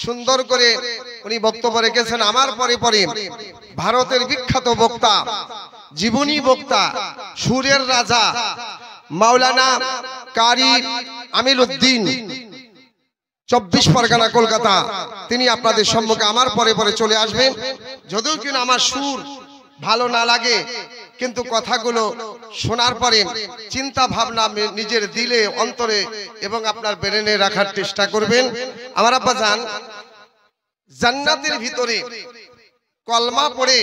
সুন্দর করে উনি বক্তব্য রেখেছেন। আমার পরে পরে ভারতের বিখ্যাত বক্তা, জীবনী বক্তা, সুরের রাজা মাওলানা কারি আমিল উদ্দিন, 24 পরগনা কলকাতা, তিনি আপনাদের সম্মুখে আমার পরে পরে চলে আসবেন। যদিও কিনা আমার সুর ভালো না লাগে, কিন্তু কথাগুলো শোনার পরে চিন্তা ভাবনা নিজের দিলে, অন্তরে এবং আপনার ব্রেনে রাখার চেষ্টা করবেন। আমার আব্বা জান জান্নাতের ভিতরে কলমা পড়ে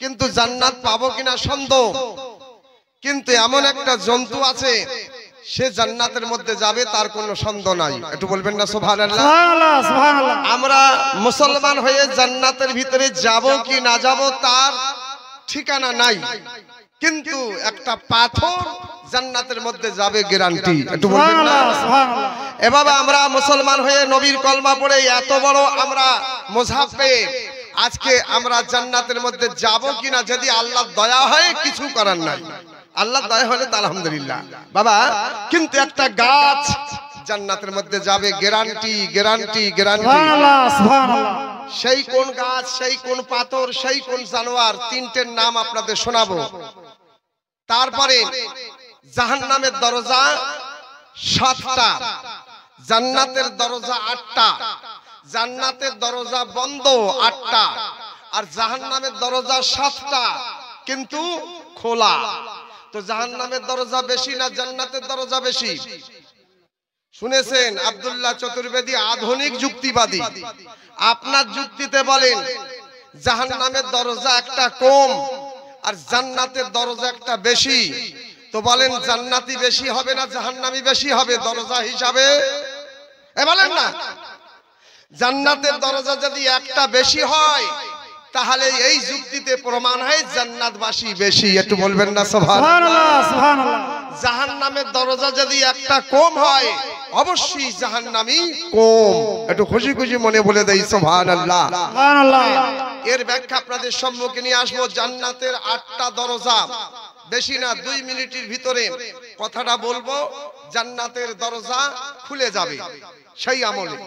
কিন্তু জান্নাত পাবো কিনা সন্দেহ, কিন্তু এমন একটা জন্তু আছে সে জান্নাতের মধ্যে যাবে, তার কোনো সন্দেহ নাই। একটু বলবেন না সুবহানাল্লাহ? আমরা মুসলমান হয়ে জান্নাতের ভিতরে যাব কি না যাব তার ঠিকানা নাই, কিন্তু একটা পাথর জান্নাতের মধ্যে যাবে গ্যারান্টি। একটু বলবেন না সুবহানাল্লাহ? এভাবে আমরা মুসলমান হয়ে নবীর কলমা পড়ে এত বড় আমরা মুসাহাব পেয়ে আজকে আমরা জান্নাতের মধ্যে যাব কিনা, যদি আল্লাহর দয়া হয় কিছু করার নাই, আল্লাহ দয়া হলে তো আলহামদুলিল্লাহ বাবা। কিন্তু একটা গাছ জান্নাতের মধ্যে যাবে গ্যারান্টি, গ্যারান্টি, গ্যারান্টি। সেই কোন গাছ, সেই কোন পাথর, সেই কোন জানোয়ার, তিনটের নাম আপনাদের শোনাবো। তারপরে জাহান্নামের দরজা 7টা, জান্নাতের দরজা 8টা, জান্নাতের দরজা বন্ধ 8টা, আর জাহান্নামের দরজা 7টা কিন্তু খোলা। তো জাহান্নামের দরজা বেশি না জান্নাতের দরজা বেশি? শুনেছেন আব্দুল্লাহ চতুর্বেদী আধুনিক যুক্তিবাদী, আপনার যুক্তিতে বলেন জাহান্নামের দরজা একটা কম আর জান্নাতের দরজা একটা বেশি, তো বলেন জান্নাতি বেশি হবে না জাহান্নামী বেশি হবে দরজা হিসাবে? বলেন না। জান্নাতের দরজা যদি একটা বেশি হয় তাহলে এই যুক্তিতে প্রমাণ হয় জান্নাতবাসী বেশি। একটু বলবেন না সুবহানাল্লাহ? সুবহানাল্লাহ। জাহান্নামের দরজা যদি একটা কম হয় অবশ্যই জাহান্নামী কম। একটু খুশি খুশি মনে বলে দেই সুবহানাল্লাহ। সুবহানাল্লাহ। এর ব্যাখ্যা আপনাদের সম্মুখে নিয়ে আসবো। জান্নাতের 8টা দরজা, বেশি না 2 মিনিটের ভিতরে কথাটা বলবো, জান্নাতের দরজা খুলে যাবে সেই আমলে।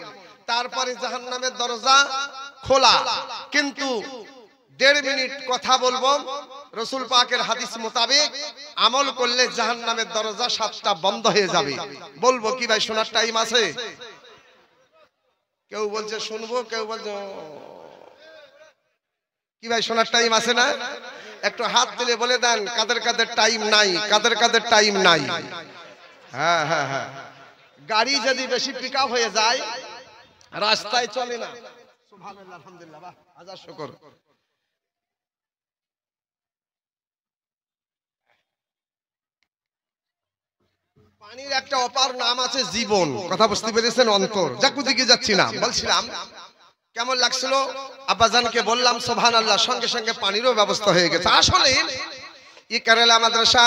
তারপরে জাহান্নামের দরজা খোলা, কিন্তু 1.5 মিনিট কথা বলবো। রাসূল পাকের হাদিস মোতাবেক আমল করলে জাহান্নামের দরজা 7টা বন্ধ হয়ে যাবে। বলবো কি ভাই, শোনার টাইম আছে? কেউ বলছে শুনবো, কেউ বলছে কি ভাই শোনার টাইম আছে না? একটু হাত তুলে বলে দেন কাদের কাদের টাইম নাই, কাদের কাদের টাইম নাই। হ্যাঁ হ্যাঁ হ্যাঁ, গাড়ি যদি বেশি পিকআপ হয়ে যায় রাস্তায় চলে না। সুবহানাল্লাহ, আলহামদুলিল্লাহ, বাহ, হাজার শুকর। পানির একটা অপার নাম আছে জীবন, কথা বুঝতে পেরেছেন? অন্তর। যাক দিকে যাচ্ছি না, বলছিলাম কেমন লাগছিল আব্বাজানকে বললাম সুবহানাল্লাহ, সঙ্গে সঙ্গে পানিরও ব্যবস্থা হয়ে গেছে। আসলে এই কেরালা মাদ্রাসা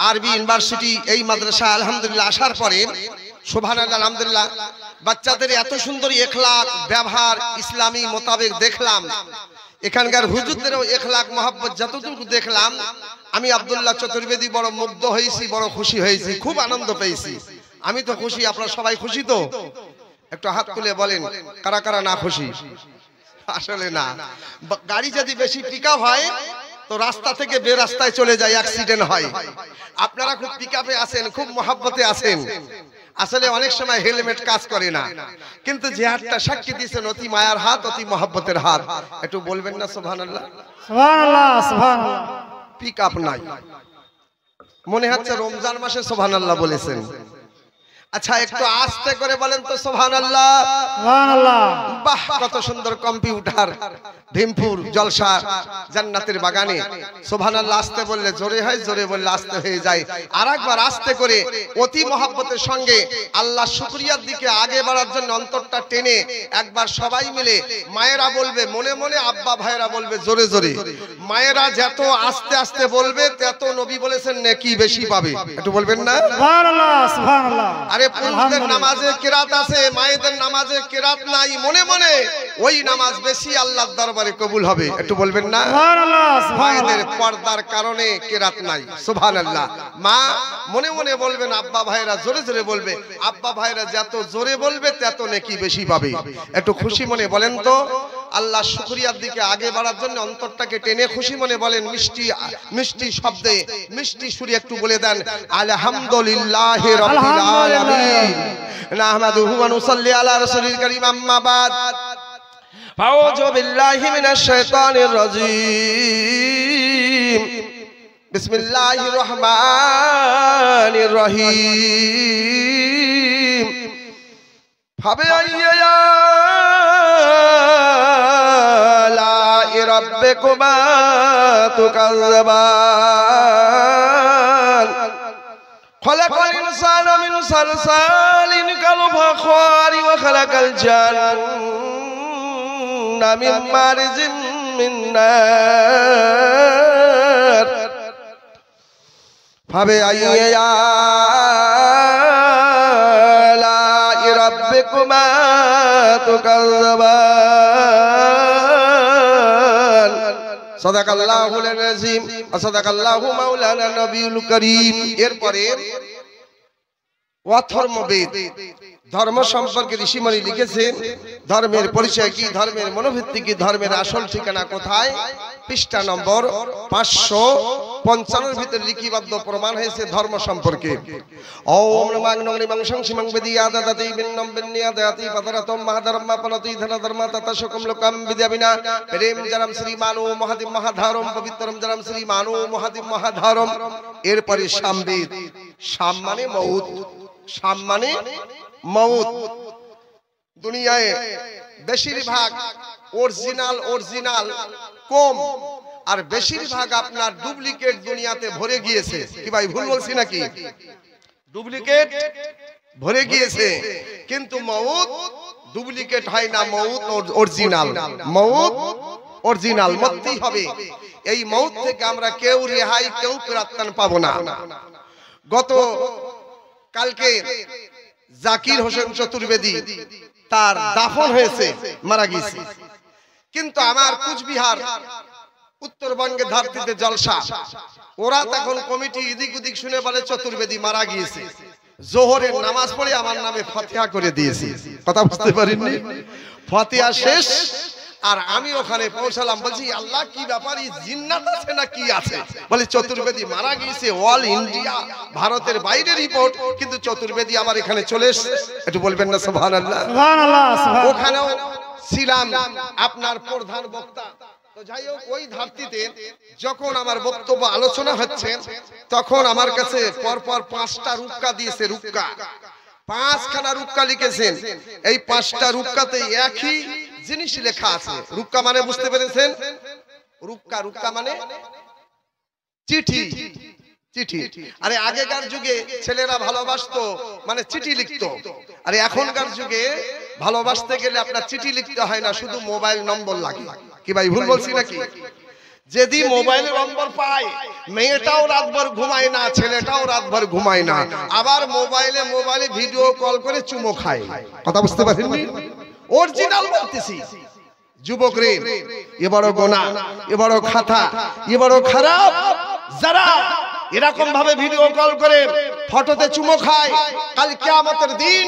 আরবি ইউনিভার্সিটি, এই মাদ্রাসা আলহামদুলিল্লাহ আসার পরে সুবহানাল্লাহ আলহামদুলিল্লাহ বাচ্চাদের এত সুন্দর এখলাক ব্যবহার ইসলামী মোতাবেক দেখলাম, এখানকার হুজুরদেরও এখলাক মহব্বত যতটুকু দেখলাম, আমি আব্দুল্লাহ চতুর্বেদী বড় মুগ্ধ হয়েছি, বড় খুশি হয়েছি, খুব আনন্দ পেয়েছি। আমি তো খুশি, আপনারা সবাই খুশি তো? একটু হাত তুলে বলেন কারা কারা না খুশি। আসলে না, গাড়ি যদি বেশি পিকআপ হয় তো রাস্তা থেকে বে রাস্তায় চলে যায়, অ্যাক্সিডেন্ট হয়। আপনারা খুব পিকআপে আছেন, খুব মহব্বতে আছেন, আসলে অনেক সময় হেলমেট কাজ করে না, কিন্তু যে হাতটা সাক্ষী দিয়েছেন অতি মায়ার হাত, অতি মহব্বতের হাত। একটু বলবেন না সুবহানাল্লাহ? সুবহানাল্লাহ, সুবহানাল্লাহ। পিকআপ নাই, মনে হচ্ছে রমজান মাসে সুবহানাল্লাহ বলেছেন। আচ্ছা একটু আস্তে করে বলেন তো সুবহানাল্লাহ। সুবহানাল্লাহ। বাহ, কত সুন্দর কম্পিউটার, ভীমপুর জলসা জান্নাতের বাগানে। সুবহানাল্লাহ আস্তে বললে জোরে হয়, জোরে বললে আস্তে হয়ে যায়। আরেকবার আস্তে করে অতি মহব্বতের সঙ্গে আল্লাহ শুকরিয়ার দিকে আগে বাড়ার জন্য অন্তরটা টেনে একবার সবাই মিলে মায়েরা বলবে মনে মনে, আব্বা ভাইরা বলবে জোরে জোরে। মায়েরা যত আস্তে আস্তে বলবে তত নবী বলেছেন নেকি বেশি পাবে। একটু বলবেন না সুবহানাল্লাহ? সুবহানাল্লাহ। আরে আরে পুরুষদের নামাজে কিরাত আছে, মায়েদের নামাজে কিরাত নাই, মনে মনে ওই নামাজ বেশি আল্লাহর দরবারে কবুল হবে। একটু বলবেন না সুবহানাল্লাহ? মায়েদের পর্দার কারণে কিরাত নাই, সুবহানাল্লাহ। মা মনে মনে বলবেন, আব্বা ভাইরা জোরে জোরে বলবে, আব্বা ভাইরা যত জোরে বলবে তত নেকি বেশি পাবে। একটু খুশি মনে বলেন তো, আল্লাহ শুকরিয়ার দিকে আগে বাড়ার জন্য অন্তরটাকে টেনে খুশি মনে বলেন, মিষ্টি মিষ্টি শব্দে মিষ্টি সুরে একটু বলে দেন, আলহামদুলিল্লাহি রাব্বিল আলামিন, নাহমাদুহু ওয়া নুসাল্লি আলা রাসূলিল কারীম, আম্মা বাদ, আউযু বিল্লাহি মিনাশ শাইতানির রাজীম, বিসমিল্লাহির রহমানির রহিম, ফাবিআইয়ি ربكما تكذبان خلق الإنسان من صلصال كالفخار وخلق الجن من مارج من نار فبأي آلاء ربكما تكذبان সাদাকাল্লাহুল আযীম ওয়া সাদাকাল্লাহু মাওলানা নবিয়ুল কারীম। এরপরে অথর্ববেদ, ধর্ম সম্পর্কে ঋষিমণি লিখেছেন, ধর্মের পরিচয় কি, ধর্মের মনোভিত্তি কি, ধর্মের আসল ঠিকানা কোথায়। পৃষ্ঠা নম্বর 555 ভিতরে লিখিবদ্ধ প্রমাণ হয়েছে ধর্ম সম্পর্কে। ওম নমঃ নমঃ সংসিমং বিদিয়াদাতি বিন্নম বিন্নিয়াদাতি পদরতম মহাধর্মা পনতি ধনধর্মা ততশকম লোকম বিদ্যাবিনা প্রেম জরম শ্রী মানো মহাদিম মহাধারম পবিত্রম জরম শ্রী মানো মহাদিম মহাধারম। এরপরে সামবেদ, সাম মানে মউত, সাম মানে মউত। দুনিয়ায় বেশিরভাগ অরিজিনাল কম, আর বেশিরভাগ আপনার ডুপ্লিকেট দুনিয়াতে ভরে গিয়েছে। কি ভাই ভুল বলছি নাকি? ডুপ্লিকেট ভরে গিয়েছে, কিন্তু মউত ডুপ্লিকেট হয় না, মউত অরিজিনাল, মউত অরিজিনাল, মরতেই হবে। এই মউত থেকে আমরা কেউ রেহাই, কেউ পরিত্রাণ পাবো না। গত কালকে জাকির হোসেন চতুর্বেদী তার দাফন হয়েছে, মারা গিয়েছে, কিন্তু আমার কুচবিহার উত্তরবঙ্গের ধারতিতে জলসা, ওরা তখন কমিটি এদিক ওদিক শুনে বলে চতুর্বেদী মারা গিয়েছে, জোহরের নামাজ পড়ে আমার নামে ফাতিহা করে দিয়েছে। কথা বুঝতে পারিনি? ফাতিহা শেষ আর আমি ওখানে পৌঁছালাম, বলছি আল্লাহ কি ব্যাপার, এই জিন্নাত আছে না কি আছে? বলে চতুর্বেদী মারা গিয়েছে, অল ইন্ডিয়া, ভারতের বাইরে রিপোর্ট, কিন্তু চতুর্বেদী আবার এখানে চলে এসেছে। একটু বলবেন না সুবহানাল্লাহ? সুবহানাল্লাহ। ওখানেও ছিলাম আপনার প্রধান বক্তা। তো যাই হোক, ওই ধারতিতে যখন আমার বক্তব্য আলোচনা হচ্ছে, তখন আমার কাছে পরপর 5টা রুক্কা দিয়েছে, রুক্কা 5খানা রুক্কা লিখেছেন। এই 5টা রুক্কাতে একই জিনিস লেখা আছে। রুক্কা মানে বুঝতে পেরেছেন? রুক্কা, রুক্কা মানে চিঠি, চিঠি। আরে আগেকার যুগে ছেলেরা ভালোবাসতো মানে চিঠি লিখতো, আরে এখনকার যুগে ভালোবাসতে গেলে আপনার চিঠি লিখতে হয় না, শুধু মোবাইল নম্বর লাগে। কি ভাই ভুল বলছি নাকি? যদি মোবাইল নম্বর পায়, মেয়েটাও রাতভর ঘুমায় না, ছেলেটাও রাতভর ঘুমায় না, আবার মোবাইলে ভিডিও কল করে চুমো খায়। কথা বুঝতে পারেননি? অরিজিনাল বলতেছি যুবক রে, এ বড় গোনা, এ বড় খাতা, এ বড় খারাপ যারা এরকম ভাবে ভিডিও কল করে ফটোতে চুমো খায়, কাল কিয়ামতের দিন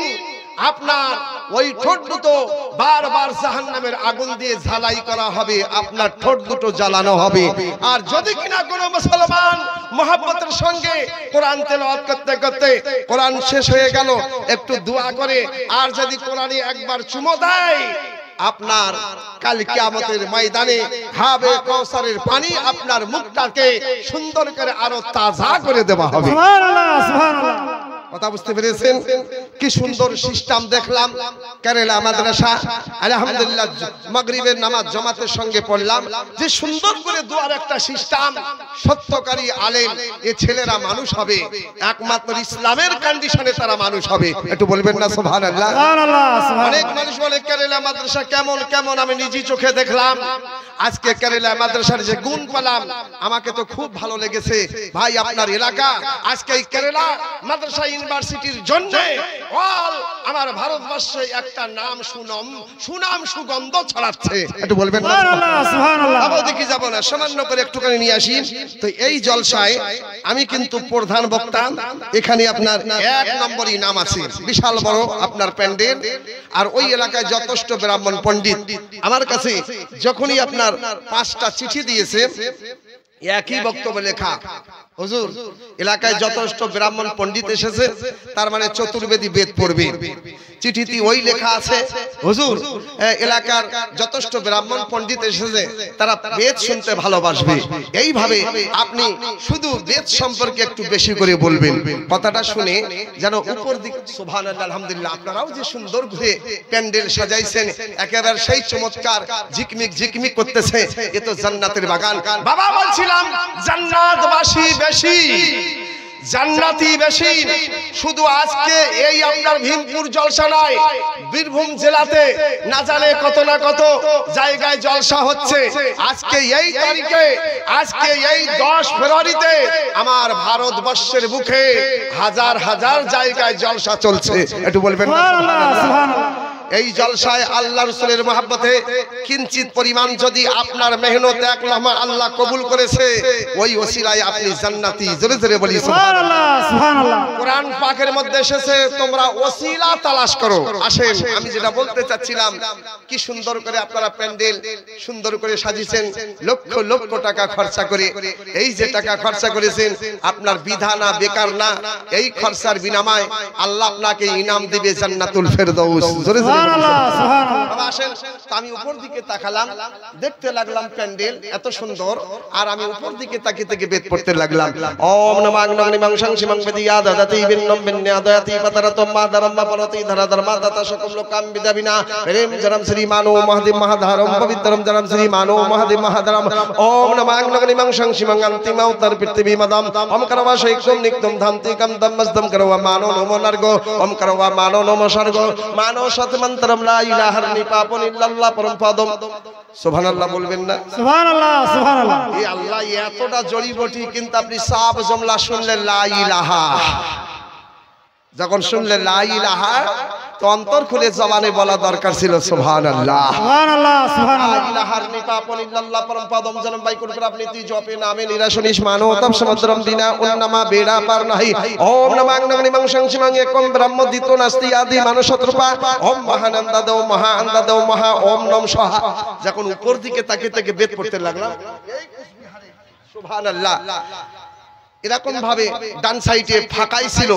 আপনার ওই ঠোঁট দুটো বারবার জাহান্নামের আগুন দিয়ে ঝালাই করা হবে, আপনার ঠোঁট দুটো জ্বালানো হবে। আর যদি কিনা কোনো মুসলমান মহব্বতের সঙ্গে কোরআন তেলাওয়াত করতে করতে কোরআন শেষ হয়ে গেল, একটু দোয়া করে আর যদি কোরআনে একবার চুমো দেয়, আপনার কাল কিয়ামতের ময়দানে হাবে কাউসারের পানি আপনার মুখটাকে সুন্দর করে আরো তাজা করে দেওয়া হবে। সুবহানাল্লাহ, সুবহানাল্লাহ। কথা বুঝতে পেরেছেন? কি সুন্দর সিস্টেম দেখলাম কেরালা মাদ্রাসা, আলহামদুলিল্লাহ মাগরিবের নামাজ জামাতের সঙ্গে পড়লাম, যে সুন্দর করে দোয়ার একটা সিস্টেম। সত্যকারী আলেম এই ছেলেরা মানুষ হবে, একমাত্র ইসলামের কন্ডিশনে তারা মানুষ হবে। একটু বলবেন না সুবহানাল্লাহ? সুবহানাল্লাহ। অনেক মানুষ বলে কেরালা মাদ্রাসা কেমন কেমন, আমি নিজে চোখে দেখলাম। আজকে কেরালা মাদ্রাসার যে গুণ পেলাম, আমাকে তো খুব ভালো লেগেছে। ভাই আপনার এলাকা আজকে এই কেরালা মাদ্রাসা ইউনিভার্সিটির জন্য অল আমার ভারতবর্ষে একটা নাম সুনাম সুগন্ধ ছড়াচ্ছে। একটু বলবেন না? সুবহানাল্লাহ, সুবহানাল্লাহ। আবার দেখি যাব না, সামান্য করে একটুখানি নিয়ে আসি। তো এই জলসায় আমি কিন্তু প্রধান বক্তা। এখানে আপনার 1 নম্বরই নাম আছে, বিশাল বড় আপনার প্যান্ডেল। আর ওই এলাকায় যথেষ্ট ব্রাহ্মণ পণ্ডিত আমার কাছে যখনই আপনার 5টা চিঠি দিয়েছে, একই বক্তব্য লেখা, হুজুর এলাকায় যথেষ্ট ব্রাহ্মণ পণ্ডিত এসেছে, তার মানে চতুর্বেদী বেদ পড়বে। চিঠিতে ওই লেখা আছে, হুজুর এলাকার যথেষ্ট ব্রাহ্মণ পণ্ডিত এসেছে, তারা বেদ শুনতে ভালোবাসবে। এইভাবে আপনি শুধু বেদ সম্পর্কে একটু বেশি করে বলবেন। কথাটা শুনে যেন উপর দিকে সুবহানাল্লাহ আলহামদুলিল্লাহ, আপনারাও যে সুন্দর করে প্যান্ডেল সাজাইছেন, একেবারে সেই চমৎকার ঝিকমিক ঝিকমিক করতেছে, এ তো জান্নাতের বাগান। বাবা বলছিলাম জান্নাতবাসী বেশি, জান্নাতি বেশি। শুধু আজকে এই আপনার ভীমপুর জলসা নয়, বীরভূম জেলাতে না জানে কত না কত জায়গায় জলসা হচ্ছে। আজকে এই তারিখে, আজকে এই 10 ফেব্রুয়ারিতে আমার ভারতবর্ষের বুকে হাজার হাজার জায়গায় জলসা চলছে। একটু বলবেন না? সুবহানাল্লাহ। এই জলসায় আল্লাহ রাসূলের মহব্বতে কিঞ্চিত পরিমাণ যদি আপনার মেহনত এক লহমা আল্লাহ কবুল করেছে, ওই ওসিলায় আপনি জান্নাতি। জোরে জোরে বলি সুবহানাল্লাহ, সুবহানাল্লাহ। কোরআন পাকের মধ্যে এসেছে তোমরা ওসিলা তালাশ করো। আসেন, আমি যেটা বলতে চাচ্ছিলাম, কি সুন্দর করে আপনারা প্যান্ডেল সুন্দর করে সাজিয়েছেন, লক্ষ লক্ষ টাকা খরচা করে। এই যে টাকা খরচা করেছেন আপনার বিধা না, বেকার না। এই খরচার বিনিময়ে আল্লাহ আপনাকে ইনাম দিবে জান্নাতুল ফেরদাউস। জোরে জোরে আমি উপর দিকে তাকালাম, দেখতে লাগলাম প্যান্ডেল এত সুন্দর, আর আমি উপর দিকে তাকিয়ে থেকে বেদ পড়তে লাগলাম। ওম নমঃ অগ্নিং সংসিমং বেদিয়া দদাতি বিন্নম বিন্যাদয়াতি পতরতম মাদরম্মা পরতি ধরধর্মা তত সকম লোকাম বিদাবিনা প্রেম জরম শ্রী মানো মহাদেব মহাধারম পবিত্রম জরম শ্রী মানো মহাদেব মহাধারম। ওম নমঃ অগ্নিং সংসিমং অন্তিম উত্তর পৃথিবী মদম ওম করবা শৈকম নিক্তম ধামতিকম দমস্তম করবা মানো নমো নর্গ ওম করবা মানো নমো স্বর্গ মানো সতম মন্ত্রম লা ইলাহা ইল্লাল্লাহ পরম পদম। সুবহানাল্লাহ বলবেন না? সুবহানাল্লাহ, সুবহানাল্লাহ। এই আল্লাহ এতটা জড়িবটি, কিন্তু আপনি সব জমলা শুনলে লা ইলাহা, যখন শুনলে লা ইলাহা তো অন্তর খুলে জবানে বলা দরকার ছিল সুবহানাল্লাহ, সুবহানাল্লাহ, সুবহানাল্লাহ। লা ইলাহা ইল্লাল্লাহ পরম পদম জনম বাই কুল আপনি তি জপে নামে নিরাশনিস মানো তব সমুদ্রম দিনা উন্নমা বেড়া পার নাহি। ওম নমঃ অগ্নিং সংসিমং একম ব্রহ্ম দিতো নাস্তি আদি মানসত্রপা ওম মহানন্দা দেও মহা আন্দা দেও মহা ওম নম সহা। যখন উপর দিকে তাকিয়ে থেকে বেদ পড়তে লাগলাম, সুবহানাল্লাহ, এরকম ভাবে ডান সাইডে ফাঁকাই ছিল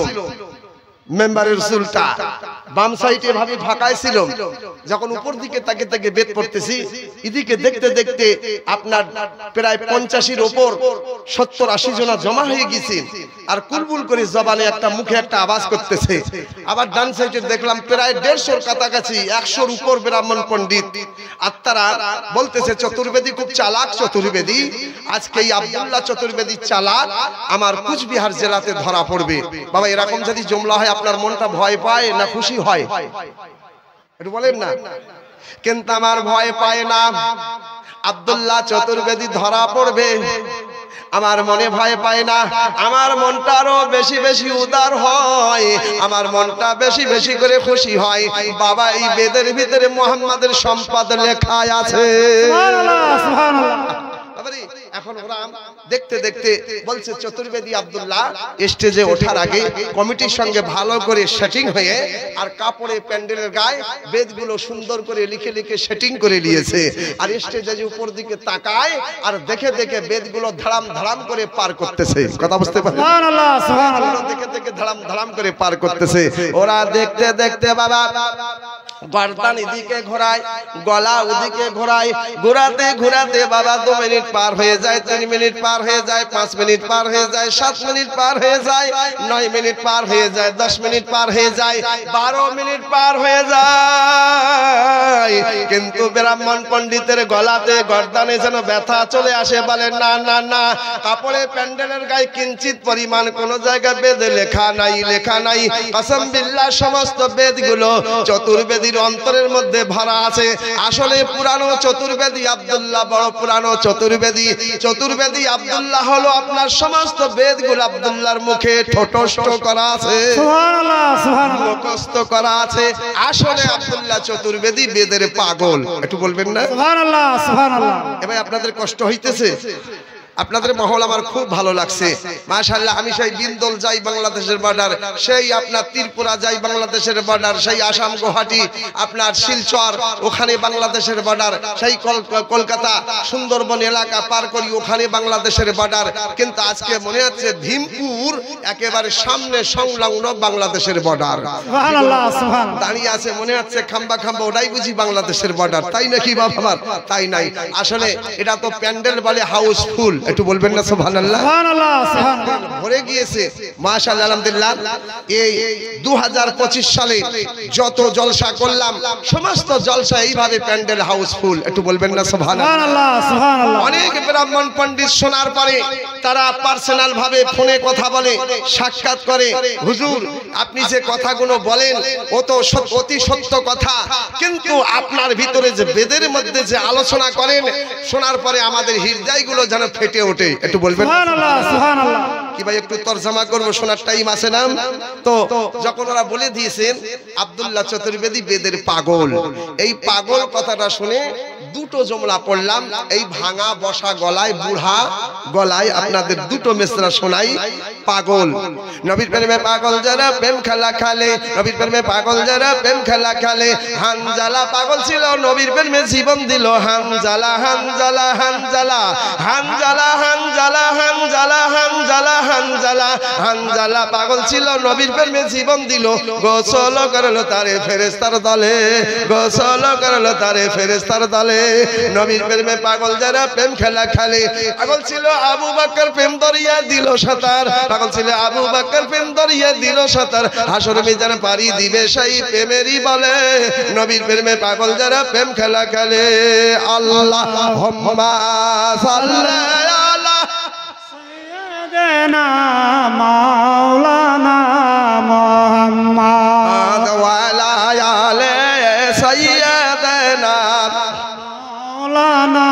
মেম্বারের চুলটা, বাম সাইডে ভাবে ফাঁকাই ছিল। যখন উপর দিকে তাকে তাকে বেদ পড়তেছি, এদিকে দেখতে দেখতে আপনার প্রায় 50-এর উপর 70-80 জন জমা হয়ে গেছে, আর কুলবুল করে জবানে একটা মুখে একটা আওয়াজ করতেছে। আবার ডান সাইডে দেখলাম প্রায় 150-এর কাছাকাছি 100-এর উপর ব্রাহ্মণ পণ্ডিত, আর তারা বলতেছে চতুর্বেদী খুব চালাক চতুর্বেদী, আজকে এই আব্দুল্লাহ চতুর্বেদী চালাক আমার কুচবিহার জেলাতে ধরা পড়বে। বাবা এরকম যদি জমলা হয় আপনার মনটা ভয় পায় না খুশি হয়? একটু বলেন না। কিন্তু আমার ভয় পায় না, আব্দুল্লাহ চতুর্বেদী ধরা পড়বে, আমার মনে ভয় পায় না। আমার মনটা আরো বেশি বেশি উদার হয়, আমার মনটা বেশি বেশি করে খুশি হয়। বাবা এই বেদের ভিতরে মুহাম্মাদের সম্পদ লেখা আছে। সুবহানাল্লাহ, সুবহানাল্লাহ। এখন ওরা দেখতে দেখতে বলছে চতুর্বেদী আব্দুল্লাহ স্টেজে ওঠার আগে কমিটির সঙ্গে ভালো করে সেটিং হয়ে আর কাপড়ে প্যান্ডেলের গায়ে বেদগুলো সুন্দর করে লিখে লিখে সেটিং করে নিয়েছে। আর স্টেজে যে উপর দিকে তাকায় আর দেখে দেখে বেদগুলো ধাড়াম ধাড়াম করে পার করতেছে। কথা বুঝতে পারেন? সুবহানাল্লাহ, সুবহানাল্লাহ। দেখে দেখে ধাড়াম ধাড়াম করে পার করতেছে। ওরা দেখতে দেখতে বাবা গর্দান এদিকে ঘোরায়, গলা ওদিকে ঘোরায়, ঘোরাতে ঘোরাতে বাবা 2 মিনিট পার হয়ে যায়, 3 মিনিট পার হয়ে যায়, 5 মিনিট পার হয়ে যায়, 7 মিনিট পার হয়ে যায়, 9 মিনিট পার হয়ে যায়, 10 মিনিট পার হয়ে যায়, 12 মিনিট পার হয়ে যায়। কিন্তু ব্রাহ্মণ পণ্ডিতের গলাতে গর্দানে যেন ব্যথা চলে আসে, বলে না না না, কাপড়ে প্যান্ডেলের গায়ে কিঞ্চিত পরিমাণ কোন জায়গায় বেদ লেখা নাই, লেখা নাই। কসম বিল্লাহ, সমস্ত বেদগুলো চতুর্বেদীর অন্তরের মধ্যে ভরা আছে। আসলে পুরানো চতুর্বেদী আব্দুল্লাহ বড় পুরানো চতুর্বেদী। চতুর্বেদী আব্দুল্লাহ হলো আপনার সমস্ত বেদগুলো আব্দুল্লাহর মুখে ঠোঁটস্থ করা আছে, সুবহানাল্লাহ সুবহানাল্লাহ, মুখস্থ করা আছে। আসলে আব্দুল্লাহ চতুর্বেদী বেদের পাগল। একটু বলবেন না সুবহানাল্লাহ সুবহানাল্লাহ? এবার আপনাদের কষ্ট হইতেছে? আপনাদের মহল আমার খুব ভালো লাগছে মাশাআল্লাহ। আমি সেই বিন্দল যাই বাংলাদেশের বর্ডার, সেই আপনার ত্রিপুরা যাই বাংলাদেশের বর্ডার, সেই আসাম গুয়াহাটি আপনার শিলচর ওখানে বাংলাদেশের বর্ডার, সেই কলকাতা সুন্দরবন এলাকা পার করি ওখানে বাংলাদেশের বর্ডার। কিন্তু আজকে মনে হচ্ছে ভীমপুর একেবারে সামনে সংলগ্ন বাংলাদেশের বর্ডার। সুবহানাল্লাহ সুবহানাল্লাহ। দাঁড়িয়ে আছে মনে হচ্ছে খাম্বা খাম্বা, ওটাই বুঝি বাংলাদেশের বর্ডার। তাই নাকি বাবা আমার? তাই নাই, আসলে এটা তো প্যান্ডেল বলে হাউসফুল। একটু বলবেন না সুবহানাল্লাহ? সুবহানাল্লাহ সুবহানাল্লাহ। ভরে গিয়েছে মাশাআল্লাহ আলহামদুলিল্লাহ। এই 2025 সালে যত জলসা করলাম সমস্ত জলসা এইভাবে প্যান্ডেল হাউসফুল। একটু বলবেন না সুবহানাল্লাহ সুবহানাল্লাহ? অনেক ব্রাহ্মণ পণ্ডিত শোনার পরে তারা পার্সোনাল ভাবে ফোনে কথা বলে, সাক্ষাৎ করে, হুজুর আপনি যে কথাগুলো বলেন ও তো অতি সত্য কথা, কিন্তু আপনার ভিতরে যে বেদের মধ্যে যে আলোচনা করেন শোনার পরে আমাদের হৃদয়গুলো যেন ফেটে ওঠে। একটু বলবেন সুবহানাল্লাহ সুবহানাল্লাহ? কি ভাই একটু তরজমা করব, শোনার টাইম আছে না? তো যখন ওরা বলে দিয়েছেন আব্দুল্লাহ চতুর্বেদী বেদের পাগল, এই পাগল কথাটা শুনে দুটো জমলা পড়লাম। এই ভাঙা বসা গলায় বুড়া গলায় আপনাদের দুটো মেসরা শোনাই। পাগল, নবীর প্রেমে পাগল যারা প্রেম খেলা খেলে, নবীর প্রেমে পাগল যারা প্রেম খেলা খেলে। হানজালা পাগল ছিল, নবীর প্রেমে জীবন দিল। হানজালা হানজালা হানজালা হানজালা হানজালা হানজালা হানজালা হানজালা হানজালা পাগল ছিল, নবীর প্রেমে জীবন দিল। গোসল করলো তারে ফেরেশতার দলে, গোসল করলো তারে ফেরেশতার দলে। নবীর প্রেমে পাগল যারা প্রেম খেলা খেলে। পাগল ছিল আবু বকর, প্রেম দরিয়া দিল সাঁতার। পাগল ছিল আবু বকর, প্রেম দরিয়া দিল সাঁতার। হাসর মিজান পারি দিবে সেই প্রেমেরই বলে। নবীর প্রেমে পাগল যারা প্রেম খেলা খেলে। আল্লাহুম্মা সাল্লি আলা সাইয়্যিদিনা মাওলানা মুহাম্মদ ওয়া আলা আলি সাইয়্যিদিনা মাওলানা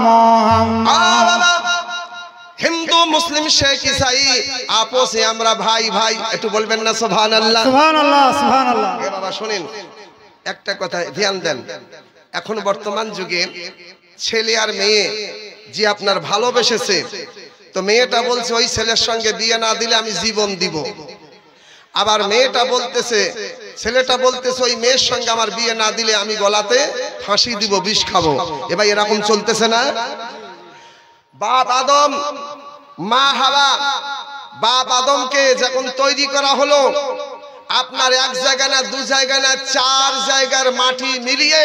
মুহাম্মদ। হিন্দু মুসলিম শেখ ইসাই আপোসে আমরা ভাই ভাই। একটু বলবেন না সুবহানাল্লাহ? সুবহানাল্লাহ সুবহানাল্লাহ। এ বাবা শুনেন একটা কথা ধ্যান দেন। এখন বর্তমান যুগে ছেলে আর মেয়ে যে আপনার ভালোবেসেছে, তো মেয়েটা বলছে ওই ছেলের সঙ্গে বিয়ে না দিলে আমি জীবন দিব। আবার মেয়েটা বলতেছে, ছেলেটা বলতেছে ওই মেয়ের সঙ্গে আমার বিয়ে না দিলে আমি গলাতে ফাঁসি দিব, বিষ খাবো। এ ভাই এরকম চলতেছে না? বাপ আদম মা হাওয়া, বাপ আদমকে যখন তৈরি করা হলো আপনার এক জায়গা না দু জায়গা না 4 জায়গার মাটি মিলিয়ে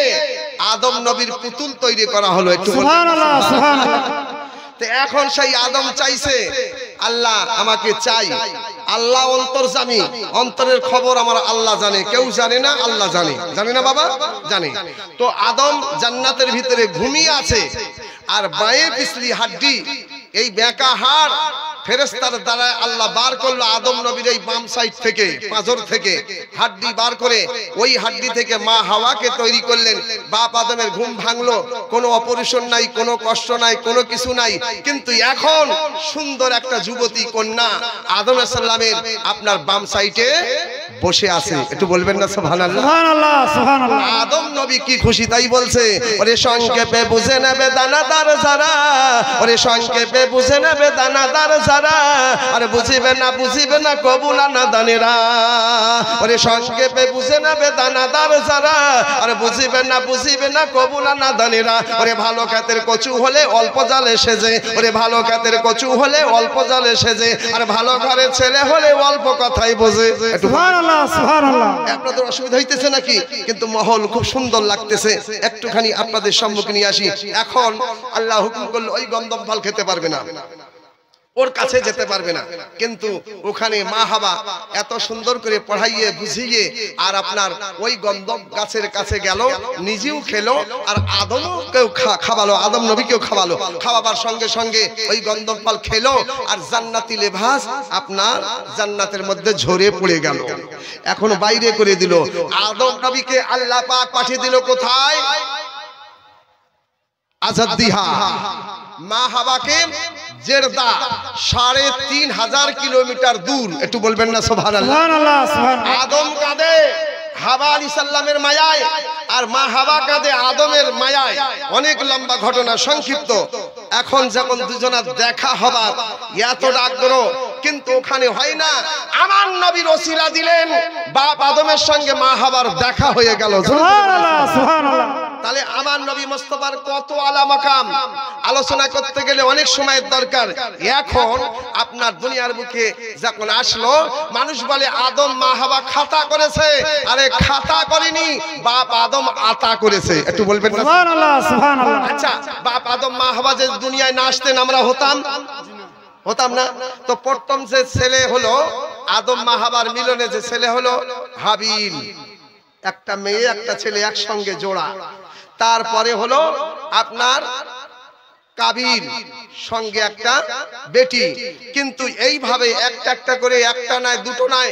আদম নবীর পুতুল তৈরি করা হলো। একটু সুবহানাল্লাহ সুবহানাল্লাহ। তো এখন সেই আদম চাইছে আল্লাহ আমাকে চাই। আল্লাহ অন্তর্যামী, অন্তরের খবর আমার আল্লাহ জানে, কেউ জানে না, আল্লাহ জানে। জানে না বাবা? জানে। তো আদম জান্নাতের ভিতরে ঘুমিয়ে আছে, আর বাঁয়ে পিছলি হাড্ডি, এই বেঁকা হাড় ফেরেশতার দ্বারা আল্লাহ বার করলো আদম নবীর এই বাম সাইড থেকে, পাঁজর থেকে হাড্ডি বার করে ওই হাড্ডি থেকে মা হাওয়াকে তৈরি করলেন। বাপ আদমের ঘুম ভাঙলো, কোনো অপারেশন নাই, কোনো কষ্ট নাই, কোনো কিছু নাই। কিন্তু এখন সুন্দর একটা যুবতী কন্যা আদম আলাইহিস সালামের আপনার বাম সাইডে বসে আছে। একটু বলবেন না সুবহানাল্লাহ? সুবহানাল্লাহ সুবহানাল্লাহ। আদম নবী কি খুশি তাই বলছে, ওরে সংক্ষেপে বুঝে নেবে দানাদার যারা, ওরে সংক্ষেপে বুঝে নেবে দানাদার যারা, আরে বুঝিবে না কবুলা না দানেরা। ওরে সংক্ষেপে বুঝে নেবে দানাদার যারা, আরে বুঝিবে না কবুলা না দানেরা। ওরে ভালো খাতের কচু হলে অল্প জালে সেজে, ওরে ভালো খাতের কচু হলে অল্প জালে সেজে, আর ভালো ঘরের ছেলে হলে অল্প কথাই বোঝে। সুবহানাল্লাহ সুবহানাল্লাহ। আপনাদের অসুবিধা হইতেছে নাকি? কিন্তু মহল খুব সুন্দর লাগতেছে। একটুখানি আপনাদের সম্মুখে নিয়ে আসি। এখন আল্লাহ হুকুম করলো ওই গন্ধম ফল খেতে পারবে না। ওর কাছে যেতে পারবে না। কিন্তু ওখানে মা হাওয়া এত সুন্দর করে পড়াইয়ে বুঝিয়ে আর আপনার ওই গন্ধম গাছের কাছে গেল, নিজেও খেলো আর আদমকেও খাওয়ালো, আদম নবীকেও খাওয়ালো। খাওয়াবার সঙ্গে সঙ্গে ওই গন্ধম ফল খেলো আর জান্নাতি লেবাস আপনার জান্নাতের মধ্যে ঝরে পড়ে গেল। এখন বাইরে করে দিল। আদম নবীকে আল্লাহ পাক পাঠিয়ে দিল কোথায়? আজাদিহা। মা হাওয়াকে জেরদা ৩৫০০ কিলোমিটার দূর। একটু বলবেন না সুবহানাল্লাহ। সুবহানাল্লাহ, সুবহানাল্লাহ। আদম কাঁদে হাওয়া আলাইহিস সালামের মায়ায়, আর মা হাওয়া কাঁদে আদমের মায়ায়। অনেক লম্বা ঘটনা, সংক্ষিপ্ত। এখন যখন দুজনের দেখা হবার এতটা আগ্রহ, কিন্তু ওখানে হয় না। আমার নবীর ওসিলা দিলেন, বাপ আদমের সঙ্গে মা হাওয়ার দেখা হয়ে গেল। সুবহানাল্লাহ, সুবহানাল্লাহ। তাহলে আমার নবী মুস্তাফার কত আলা মাকাম, আলোচনা করতে গেলে অনেক সময়ের দরকার। এখন আপনার দুনিয়ার বুকে যখন আসলো, মানুষ বলে আদম মা হাওয়া খাতা করেছে। আরে খাতা করেনি, বাপ আদম আতা করেছে। একটু বলবেন না সুবহানাল্লাহ, সুবহানাল্লাহ। আচ্ছা, বাপ আদম মা হাওয়া যে দুনিয়ায় না আসতেন আমরা হতাম না? তো প্রথম যে ছেলে হলো আদম মা হাওয়ার মিলনে, যে ছেলে হলো হাবিল, একটা মেয়ে একটা ছেলে একসঙ্গে জোড়া। তারপরে হলো আপনার কাবিল, সঙ্গে একটা বেটি। কিন্তু এইভাবে একটা একটা করে, একটা নয় দুটো নয়,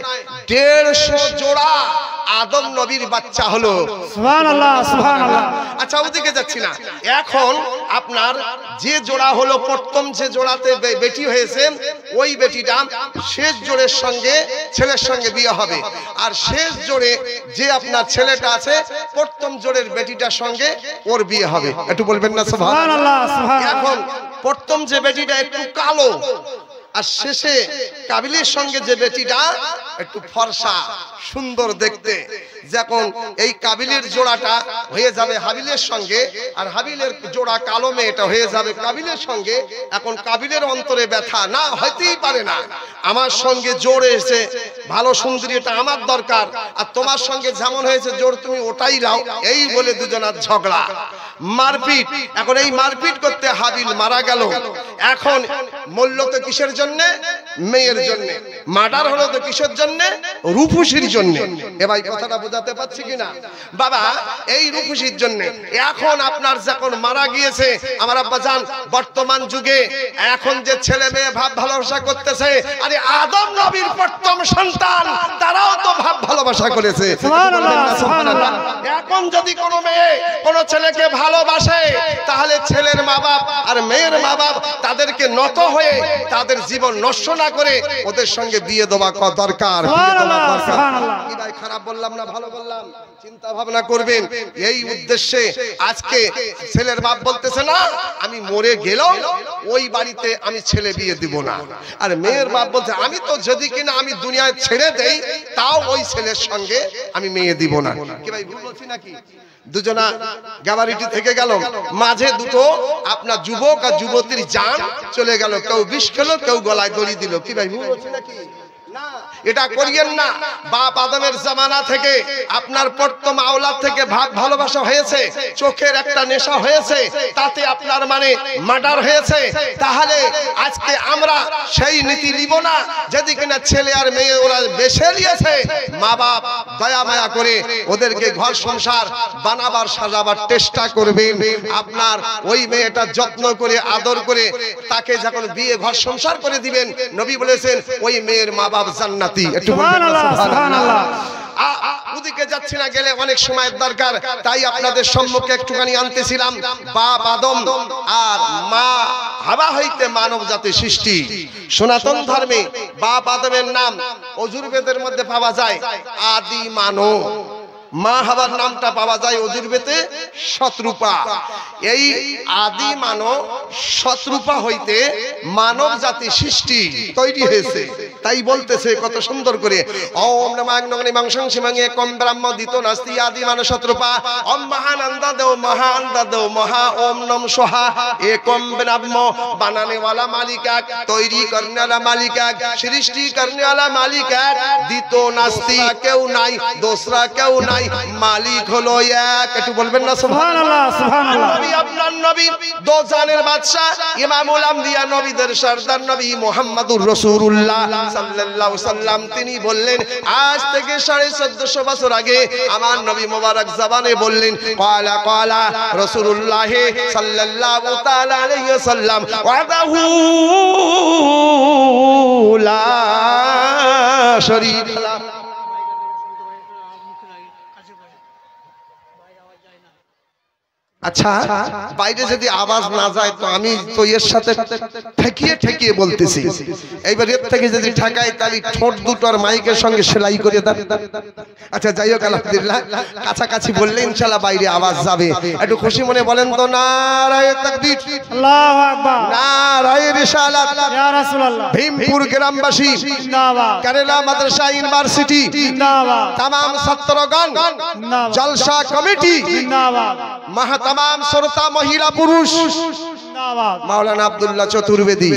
১৫০ জোড়া আদম নবীর বাচ্চা হলো। সুবহানাল্লাহ, সুবহানাল্লাহ। আচ্ছা, ওদিকে যাচ্ছি না। এখন আপনার যে জোড়া হলো, প্রথম যে জোড়াতে বেটি হয়েছে, ওই বেটিটা শেষ জোড়ের সঙ্গে ছেলের সঙ্গে বিয়ে হবে। আর শেষ জোড়ে যে আপনার ছেলেটা আছে, প্রথম জোড়ের বেটিটার সঙ্গে ওর বিয়ে হবে। একটু বলবেন না সুবহানাল্লাহ, সুবহানাল্লাহ। এখন প্রথম যে বেটিটা একটু কালো, আর শেষে কাবিলের সঙ্গে যে বেটিটা একটু ফর্সা সুন্দর দেখতে। যখন এই কাবিলের জোড়াটা হয়ে যাবে হাবিলের সঙ্গে, আর হাবিলের জোড়া কালো মেয়েটা হয়ে যাবে কাবিলের সঙ্গে, এখন কাবিলের অন্তরে ব্যথা, না হইতেই পারে না, আমার সঙ্গে জোড় এসে ভালো সুন্দরী, এটা আমার দরকার, আর তোমার সঙ্গে যেমন হয়েছে জোড় তুমি ওটাই লাও। এই বলে দুজনার ঝগড়া, মারপিট। এখন এই মারপিট করতে হাবিল মারা গেল। এখন মূল্য তো কিসের জন্য? মেয়ের জন্য। মার্ডার হলো তো কিসের জন্য? রূপসীর জন্য। এবার কথাটা বোঝাতে পারছি কিনা বাবা? এই রূপসীর জন্য। এখন আপনার যখন মারা গিয়েছে, আমার আব্বা জান, বর্তমান যুগে এখন যে ছেলে মেয়ে ভাব ভালোবাসা করতেছে, আরে আদম নবীর প্রথম সন্তান, তারাও তো ভাব ভালোবাসা করেছে। সুবহানাল্লাহ, সুবহানাল্লাহ। এখন যদি কোনো মেয়ে কোনো ছেলেকে ভালোবাসে, তাহলে ছেলের মা বাপ আর মেয়ের মা বাপ তাদেরকে নত হয়ে তাদের জীবন নষ্ট না করে ওদের সঙ্গে বিয়ে দেওয়া দরকার। কি ভাই, খারাপ বললাম না ভালো বললাম? চিন্তা ভাবনা করবেন। এই উদ্দেশ্যে আজকে ছেলের বাপ বলতেছে না, আমি মরে গেলেও ওই বাড়িতে আমি ছেলে বিয়ে দিব না। আর মেয়ের বাপ বলছে, আমি তো যদি কিনা আমি দুনিয়ায় ছেড়ে দেই, তাও ওই ছেলের সঙ্গে আমি মেয়ে দিব না। কি ভাই, ভুল বলছি নাকি? দুজনা গ্যাবারিটি থেকে গেল, মাঝে দুটো আপনার যুবক আর যুবতীর জান চলে গেল। কেউ বিষ খেলো, কেউ গলায় দড়ি দিল। কি ভাই, ভুল বলছি নাকি? না, এটা করিয়েন না। বাপ আদমের জামানা থেকে আপনার প্রথম আওলাদ থেকে ভাব ভালোবাসা হয়েছে, চোখের একটা নেশা হয়েছে, তাতে আপনার মানে মার্ডার হয়েছে। তাহলে আজকে আমরা সেই নীতি নিব না, যদি কিনা ছেলে আর মেয়ে ওরা বেছে নিয়েছে, মা বাপ দয়া মায়া করে ওদেরকে ঘর সংসার বানাবার সাজাবার চেষ্টা করবেন। আপনার ওই মেয়েটা যত্ন করে আদর করে তাকে যখন বিয়ে ঘর সংসার করে দিবেন, নবী বলেছেন ওই মেয়ের মা বাপ জান্নাতি। একটু সুবহানাল্লাহ, সুবহানাল্লাহ। ওদিকে যাচ্ছি না, গেলে অনেক সময়ের দরকার, তাই আপনাদের সম্মুখে একটুখানি আনতেছিলাম। বাপ আদম আর মা হাওয়া হইতে মানব জাতি সৃষ্টি। সনাতন ধর্মে বাপ আদমের নাম অজুর্বেদের মধ্যে পাওয়া যায় আদি মানব। মা হাওয়ার নামটা পাওয়া যায় অজুর্বেদে শতরূপা। এই আদি মানব শতরূপা হইতে মানব জাতি সৃষ্টি তৈরি হয়েছে। তাই বলতেছে কত সুন্দর করে, ওম নমাগ্নগ্নি মাংসং শিমাঙ্গে কম ব্রহ্ম দিত নাস্তি আদি মানব শতরূপা ওম মহানন্দা দেও মহানন্দা দেও মহা ওম নম সোহা একম ব্রহ্ম বানানে वाला मालिक एक, তৈরি करने वाला मालिक एक, सृष्टि करने वाला मालिक एक, দিত নাস্তি কেউ নাই, দোসরা কেউ নাই, নাই, মালিক হলো এক। একটু বলবেন না সুবহানাল্লাহ সুবহানাল্লাহ। নবী আপনার নবী দো জানের বাদশা ইমামুল আম্বিয়া নবীদের সরদার নবী মুহাম্মদুর রাসূলুল্লাহ সাল্লাল্লাহু সাল্লাম তিনি বললেন আজ থেকে 1450 বছর আগে আমার নবী মোবারক জবানে বললেন ক্বালা ক্বালা রাসূলুল্লাহ সাল্লাল্লাহু তাআলা আলাইহি ওয়াসাল্লাম ওয়াদাহু লা শরীক লা। আচ্ছা বাইরে যদি আওয়াজ না যায় তো আমি তো এর সাথে ঠেকিয়ে ঠেকিয়ে বলতেছি, এইবার এর থেকে যদি ঠেকাই তাহলে ঠোঁট দুটোর মাইকের সঙ্গে সেলাই করে দেন। আচ্ছা যাই হোক আলহামদুলিল্লাহ, কাছাকাছি বললে ইনশাআল্লাহ বাইরে আওয়াজ যাবে। একটু খুশি মনে বলেন তো নারায়ে তাকবীর, আল্লাহু আকবার, নারায়ে রিসালাত, ইয়া রাসূলুল্লাহ। ভীমপুর গ্রামবাসী জিন্দাবাদ, কেরালা মাদ্রাসা ইউনিভার্সিটি জিন্দাবাদ, तमाम ছাত্রগণ, জিন্দাবাদ, জলসা কমিটি, জিন্দাবাদ, तमाम শ্রোতা মহিলা পুরুষ, জিন্দাবাদ। মাওলানা আব্দুল্লাহ চতুর্বেদী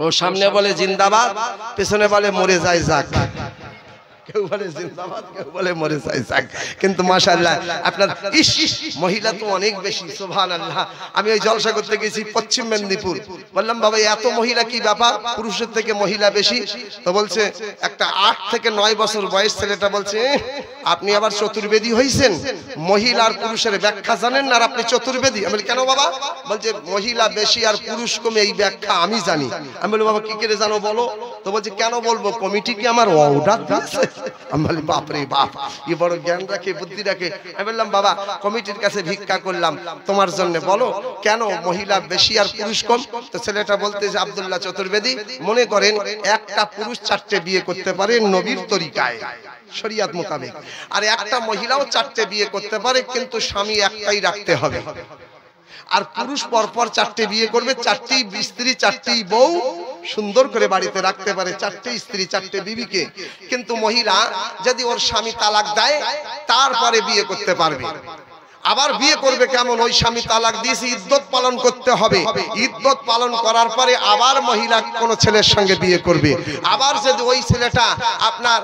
ও সামনে বলে জিন্দাবাদ, পেছনে বলে মরে যায় যাক। কেউ বলে জিন্দাবাদ, কেউ বলে মরে যায় যাক। কিন্তু মাশাআল্লাহ আপনার ইস মহিলা তো অনেক বেশি, সুবহানাল্লাহ। আমি ওই জলসা করতে গেছি পশ্চিম মেদিনীপুর, বললাম বাবা এত মহিলা কি ব্যাপার, পুরুষের থেকে মহিলা বেশি? তো বলছে একটা 8 থেকে 9 বছর বয়স ছেলেটা বলছে আপনি আবার চতুর্বেদী হইছেন, মহিলা আর পুরুষের ব্যাখ্যা জানেন না আর আপনি চতুর্বেদী? আমি বলি কেন বাবা? বলছে মহিলা বেশি আর পুরুষ কমে, এই ব্যাখ্যা আমি জানি। আমি বলি বাবা কি করে জানো বলো? তো বলছে কেন বলবো, কমিটি কি আমার অর্ডার দিয়েছে? আমি বলি বাপ রে বাপ, এ বড় জ্ঞান রাখে বুদ্ধি রাখে। আমি বললাম বাবা কমিটির কাছে ভিক্ষা করলাম তোমার জন্য, বলো কেন মহিলা বেশি আর পুরুষ কম? তো ছেলেটা বলতে যে আব্দুল্লাহ চতুর্বেদী মনে করেন একটা পুরুষ 4টে বিয়ে করতে পারে নবীর তরিকায় শরিয়ত মোতাবেক, আর একটা মহিলাও 4টে বিয়ে করতে পারে কিন্তু স্বামী একটাই রাখতে হবে। আর পুরুষ পরপর 4টে বিয়ে করবে, 4টি স্ত্রী 4টি বউ সুন্দর করে বাড়িতে রাখতে পারে, 4টে স্ত্রী 4টে বিবিকে। কিন্তু মহিলা যদি ওর স্বামী তালাক দেয় তারপরে বিয়ে করতে পারবে। আবার বিয়ে করবে কেমন, ওই স্বামী তালাক দিয়েছে ইদ্যত পালন করতে হবে, ইদ্যত পালন করার পরে আবার মহিলা কোন ছেলের সঙ্গে বিয়ে করবে। আবার যদি ওই ছেলেটা আপনার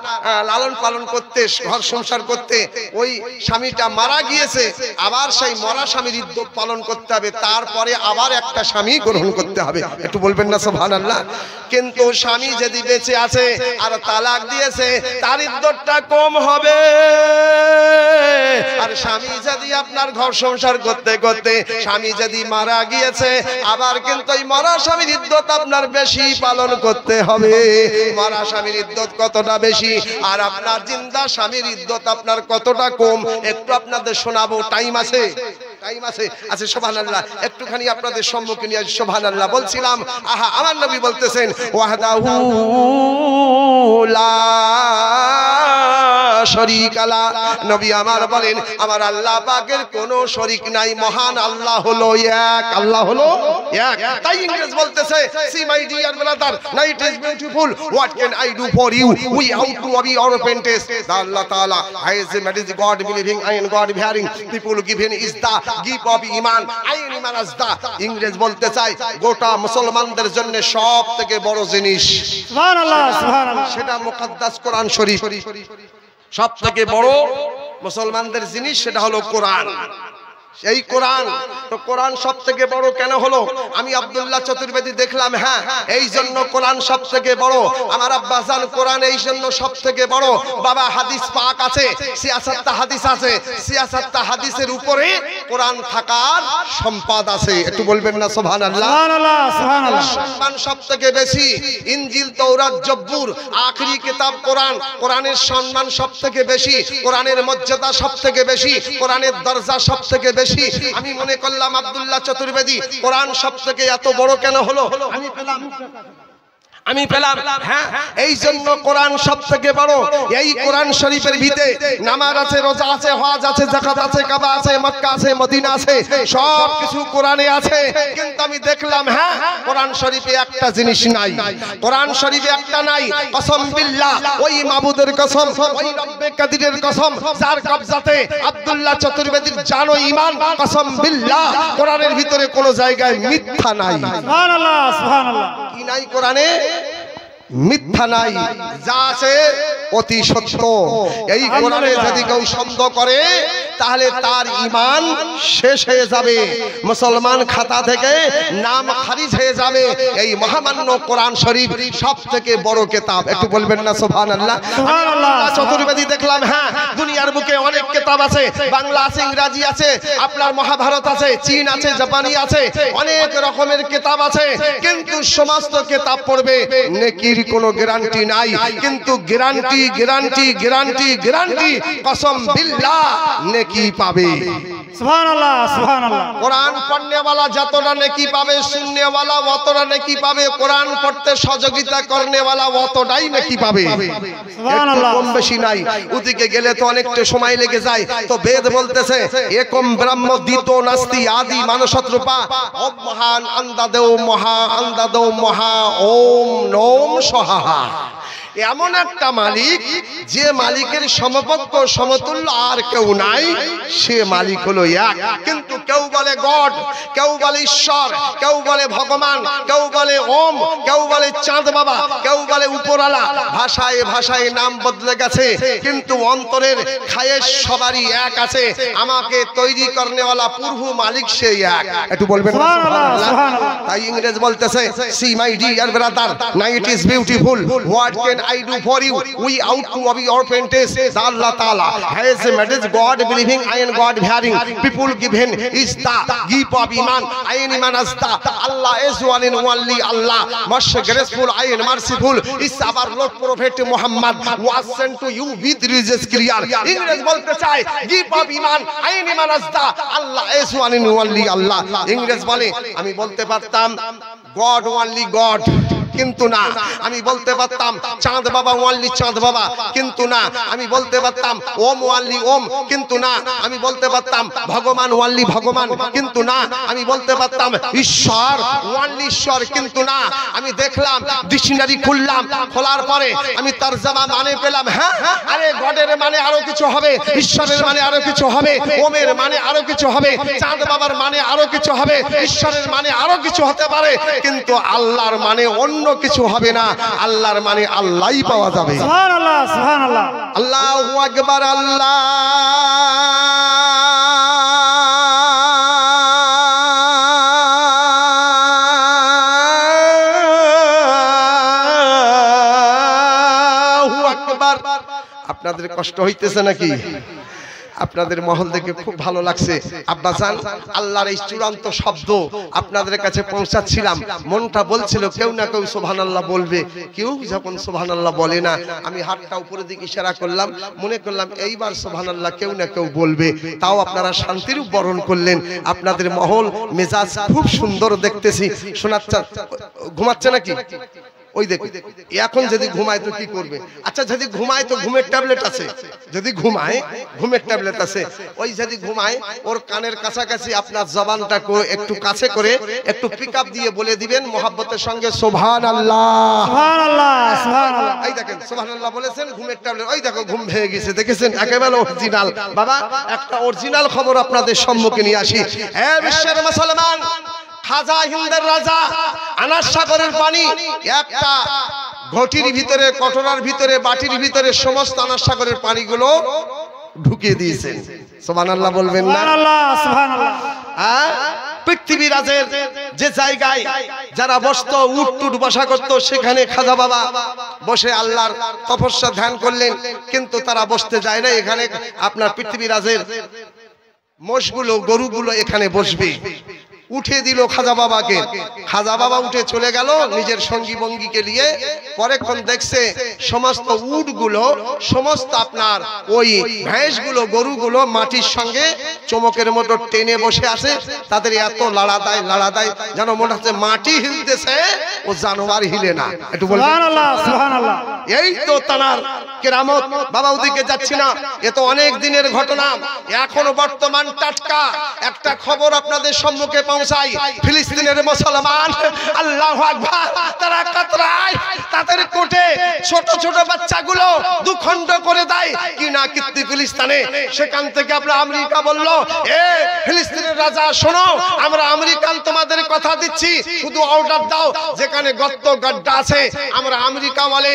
লালন পালন করতে ঘর সংসার করতে ওই স্বামীটা মারা গিয়েছে, আবার সেই মরা স্বামীর ইদ্যত পালন করতে হবে, তারপরে আবার একটা স্বামী গ্রহণ করতে হবে। একটু বলবেন না সুবহানাল্লাহ। কিন্তু স্বামী যদি বেঁচে আছে আর তালাক দিয়েছে তার ইদ্যতটা কম হবে, আর স্বামী যদি আপনার ঘর সংসার করতে করতে স্বামী যদি মারা গিয়েছে আবার কিন্তু এই মরা স্বামীর ইদ্যত আপনার বেশি পালন করতে হবে। মরা স্বামীর ইদ্যত কতটা বেশি আর আপনার জিন্দা স্বামীর ইদ্যত আপনার কতটা কম, একটু আপনাদের শোনাবো। টাইম আছে? টাইম আছে? আছে সুবহানাল্লাহ। একটুখানি আপনাদের সম্মুখে নিয়ে সুবহানাল্লাহ বলছিলাম। আহা আমার নবী বলতেছেন ওয়াহদাহু লা শরীকা লা, নবী আমার বলেন আমার আল্লাহ পাকের কোনো শরীক নাই, মহান আল্লাহ হলো এক, আল্লাহ হলো এক। তাই ইংরেজ বলতেছে see my dear brother, night is beautiful, what can I do for you, we how to be our parents, the Allah Ta'ala has a made God believing eye and God hearing, people given is the gift of ঈমান, eye and ঈমান as দা। ইংরেজ বলতে চাই গোটা মুসলমানদের জন্য সবথেকে বড় জিনিস সুবহানাল্লাহ সুবহানাল্লাহ, সেটা মুকদ্দাস কোরআন শরীফ। সব থেকে বড় মুসলমানদের জিনিস সেটা হলো কোরআন। এই কোরআন, তো কোরআন সব থেকে বড় কেন হলো? আমি আব্দুল্লাহ চতুর্বেদী দেখলাম, হ্যাঁ এই জন্য কোরআন সব থেকে বড়। আমার আব্বাজান কোরআন এই জন্য সব থেকে বড়। বাবা হাদিস পাক আছে, 66টা হাদিস আছে, 66টা হাদিসের উপরে কোরআন থাকার সম্পদ আছে। একটু বলবেন না সুবহানাল্লাহ। সুবহানাল্লাহ সুবহানাল্লাহ। সম্মান সব থেকে বেশি, ইনজিল তৌরাত জব্বুর আখরি কিতাব কোরআন, কোরআনের সম্মান সব থেকে বেশি, কোরআনের মর্যাদা সব থেকে বেশি, কোরআনের দরজা সব থেকে বেশি। আমি মনে করলাম আব্দুল্লাহ চতুর্বেদী কোরআন সব থেকে এত বড় কেন হলো? আমি পেলাম হ্যাঁ এই জন্য কোরআন সব থেকে বড়। এই কোরআন শরীফের ভিতরে নামাজ আছে, রোজা আছে, হজ আছে, যাকাত আছে, কাবা আছে, মক্কা আছে, মদিনা আছে, সব কিছু কোরআনে আছে। কিন্তু আমি দেখলাম হ্যাঁ কোরআন শরীফে একটা জিনিস নাই, কোরআন শরীফে একটা নাই। কসম বিল্লাহ, ওই মাবুদের কসম, ওই রব্বে কাদিরের কসম যার কবজাতে আব্দুল্লাহ চতুর্বেদীর জান ও ঈমান, কসম বিল্লাহ কোরআনের ভিতরে কোনো জায়গায় মিথ্যা নাই। সুবহানাল্লাহ সুবহানাল্লাহ। কি নাই কোরআনে? মিথ্যা নাই, যা আছে অতি সত্য। এই কোরআনে যদি কেউ সন্দেহ করে তাহলে তার ঈমান শেষ হয়ে যাবে, মুসলমান খাতা থেকে নাম খারিজ হয়ে যাবে। এই মহামান্য কোরআন শরীফ সবথেকে বড় কিতাব, একটু বলবেন না সুবহানাল্লাহ। সুবহানাল্লাহ। চতুর্বেদী দেখলাম, হ্যাঁ দুনিয়ার বুকে অনেক কিতাব আছে, বাংলা আছে, ইংরেজি আছে, আপনার মহাভারত আছে, চীন আছে, জাপানি আছে, অনেক রকমের কিতাব আছে, কিন্তু সমস্ত কিতাব পড়বে নেকির কোনো গ্যারান্টি নাই। কিন্তু গ্যারান্টি গ্যারান্টি গ্যারান্টি গ্যারান্টি কসম বিল্লাহ নেকি পাবে। সুবহানাল্লাহ সুবহানাল্লাহ। কোরআন পড়নে वाला যতটা নেকি পাবে, শুননে वाला অতটা নেকি পাবে, কোরআন পড়তে সহযোগিতা করনে वाला অতটাই নেকি পাবে। সুবহানাল্লাহ। কম বেশি নাই। ওদিকে গেলে তো অনেকটা সময় লেগে যায়। তো বেদ বলতেছে একম ব্রহ্ম দ্বিতো নাস্তি আদি মানসত্রূপা ওম মহান আন্দাদেও মহা ওম নোম সহাহা। এমন একটা মালিক যে মালিকের সমপক্ষ সমতুল্য আর কেউ নাই, সে মালিক হলো এক। কিন্তু কেউ বলে গড, কেউ বলে ঈশ্বর, কেউ বলে ভগবান, কেউ বলে ওম, কেউ বলে চাঁদ বাবা, কেউ বলে উপরালা। ভাষায় ভাষায় নাম বদলে গেছে, কিন্তু অন্তরের খায়েশ সবারই এক আছে। আমাকে তৈরি করনেওয়ালা পূর্ব মালিক সেই এক। একটু বলবেন না সুবহানাল্লাহ। তাই ইংরেজ বলতেছে see my dear brother, night is beautiful, what can I do for you? We out to of your apprentice. Allah Taala has made God believing and God bearing. People given is the gift of iman. Ayn iman as the Allah is one and only Allah. Most graceful and merciful is our Lord Prophet Muhammad was sent to you with religious clear. English bolte chai gift of iman. Ayn iman as the Allah is one and only Allah. English bole ami bolte partam God only God, কিন্তু না। আমি বলতে পারতাম চাঁদ বাবা only চাঁদ বাবা, কিন্তু না। আমি বলতে পারতাম ওম ওয়ানলি ওম, কিন্তু না। আমি বলতে পারতাম ভগবান ওয়ানলি ভগবান, কিন্তু না। আমি বলতে পারতাম ঈশ্বর ওয়ানলি ঈশ্বর, কিন্তু না। আমি দেখলাম ডিকশনারি খুললাম, খোলার পরে আমি তরজমা মানে পেলাম, হ্যাঁ আরে গডের মানে আরো কিছু হবে, ঈশ্বরের মানে আরো কিছু হবে, ওমের মানে আরো কিছু হবে, চাঁদ বাবার মানে আরো কিছু হবে, ঈশ্বরের মানে আরো কিছু হতে পারে, কিন্তু আল্লাহর মানে অন্য কিছু হবে না। আল্লাহর মানে আল্লাহই পাওয়া যাবে। সুবহানাল্লাহ সুবহানাল্লাহ। আল্লাহু আকবার। আল্লাহ আপনাদের কষ্ট হইতেছে নাকি? আপনাদের মহল দেখে খুব ভালো লাগছে। আব্বাজান আল্লাহর এই চূড়ান্ত শব্দ আপনাদের কাছে পৌঁছাচ্ছিলাম, মনটা বলছিল কেউ না কেউ সুবহানাল্লাহ বলবে। কেউ যখন সুবহানাল্লাহ বলে না, আমি হাতটা উপরের দিকে ইশারা করলাম, মনে করলাম এইবার সুবহানাল্লাহ কেউ না কেউ বলবে। তাও আপনারা শান্তির বরণ করলেন। আপনাদের মহল মেজাজ খুব সুন্দর দেখতেছি। শোনাচ্ছা ঘুমাচ্ছে নাকি? ওই দেখুন এখন যদি ঘুমায় তো কি করবে? আচ্ছা যদি ঘুমায় তো ঘুমের ট্যাবলেট আছে, যদি ঘুমায় ঘুমের ট্যাবলেট আছে। ওই যদি ঘুমায় ওর কানের কাছাকাছি আপনার জবানটা একটু কাছে করে একটু পিকআপ দিয়ে বলে দিবেন মোহাব্বতের সঙ্গে সুবহানাল্লাহ সুবহানাল্লাহ সুবহানাল্লাহ। এই দেখেন সুবহানাল্লাহ বলেছেন, ঘুমের ট্যাবলেট, ওই দেখো ঘুম ভেঙে গেছে, দেখেছেন একেবারে অরিজিনাল। বাবা একটা অরিজিনাল খবর আপনাদের সম্মুখে নিয়ে আসি। হে বিশ্বের মুসলমান, খাজা হিন্দের রাজা আনাস সাগরের পানি একটা ঘটির ভিতরে, কটরার ভিতরে, বাটির ভিতরে সমস্ত আনাস সাগরের পানিগুলো ঢুকিয়ে দিয়েছেন। সুবহানাল্লাহ বলবেন না? সুবহানাল্লাহ সুবহানাল্লাহ। পৃথিবীরাজের যে জায়গায় যারা বসতো, উট টুট বসা করতো, সেখানে খাজা বাবা বসে আল্লাহর তপস্যা ধ্যান করলেন, কিন্তু তারা বসতে যায় না। এখানে আপনার পৃথিবীরাজের মোষগুলো, গরুগুলো এখানে বসবে। উঠে দিল খাজা বাবাকে। খাজা বাবা উঠে চলে গেল নিজের সঙ্গী বঙ্গীকে নিয়ে। পরেক্ষণ দেখছে সমস্ত উটগুলো, সমস্ত আপনার ওই ভেঁসগুলো, গরুগুলো মাটির সঙ্গে চমকের মতো টেনে বসে আছে। তাদের এত লাড়া দেয় যেন মনে হচ্ছে মাটি হিলতেছে, ও জানোয়ার হিলে না। একটু বলবেন সুবহানাল্লাহ সুবহানাল্লাহ। এই তো তানার কেরামত। বাবা ওদিকে যাচ্ছি না, এ তো অনেক দিনের ঘটনা, এখনো বর্তমান টাটকা একটা খবর আপনাদের সম্মুখে পৌঁছায় ফিলিস্তিনের মুসলমান, আল্লাহু আকবার, তারা কাতরায়, তাদের কোটে ছোট ছোট বাচ্চাগুলো দুখণ্ড করে দেয় কি না কীর্তি ফিলিস্তিনে। সেখান থেকে আমরা আমেরিকা বলল, এ ফিলিস্তিনের রাজা শোনো, আমরা আমেরিকান তোমাদের কথা দিচ্ছি, শুধু অর্ডার দাও, যেখানে গর্ত গাড্ডা আছে আমরা আমেরিকা বলে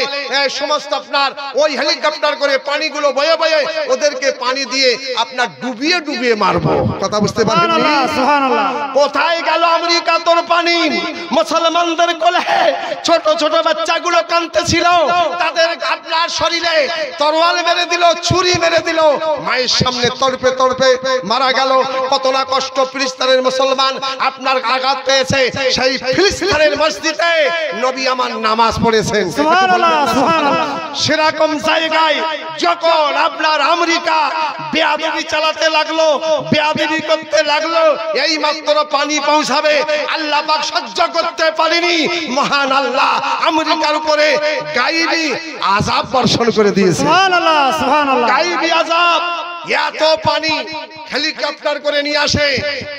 সমস্ত আপনার ওই হেলিকপ্টার করে পানিগুলো বয়ে বয়ে ওদেরকে পানি দিয়ে আপনার ডুবিয়ে ডুবিয়ে মারবো। কথা বুঝতে পারবেন? সুবহানাল্লাহ। কোথায় গেল আমেরিকা তোর পানি? মুসলমানদের কোলে ছোট ছোট বাচ্চাগুলো কাঁদতেছিল, তাদের আপনার শরীরে তরোয়াল মেরে দিল, ছুরি মেরে দিল, মায়ের সামনে তড়পে তড়পে মারা গেল। কত না কষ্ট ফিলিস্তিনের মুসলমান আপনার আঘাত পেয়েছে। সেই ফিলিস্তিনের মসজিদে নবী আমার নামাজ পড়েছেন। সুবহানাল্লাহ, সুবহানাল্লাহ। সেরকম জায়গায় যখন আপনার আমেরিকা বেয়াদবি চালাতে লাগলো, বেয়াদবি করতে লাগলো, এই মাত্র পানি পৌঁছাবে, আল্লাহ পাক সহ্য করতে পারেনি, মহান আল্লাহ আমেরিকার উপরে গায়েবী আযাব বর্ষণ করে দিয়েছে। সুবহানাল্লাহ, সুবহানাল্লাহ। গায়েবী আযাব, এত পানি হেলিকপ্টার করে নিয়ে আসে,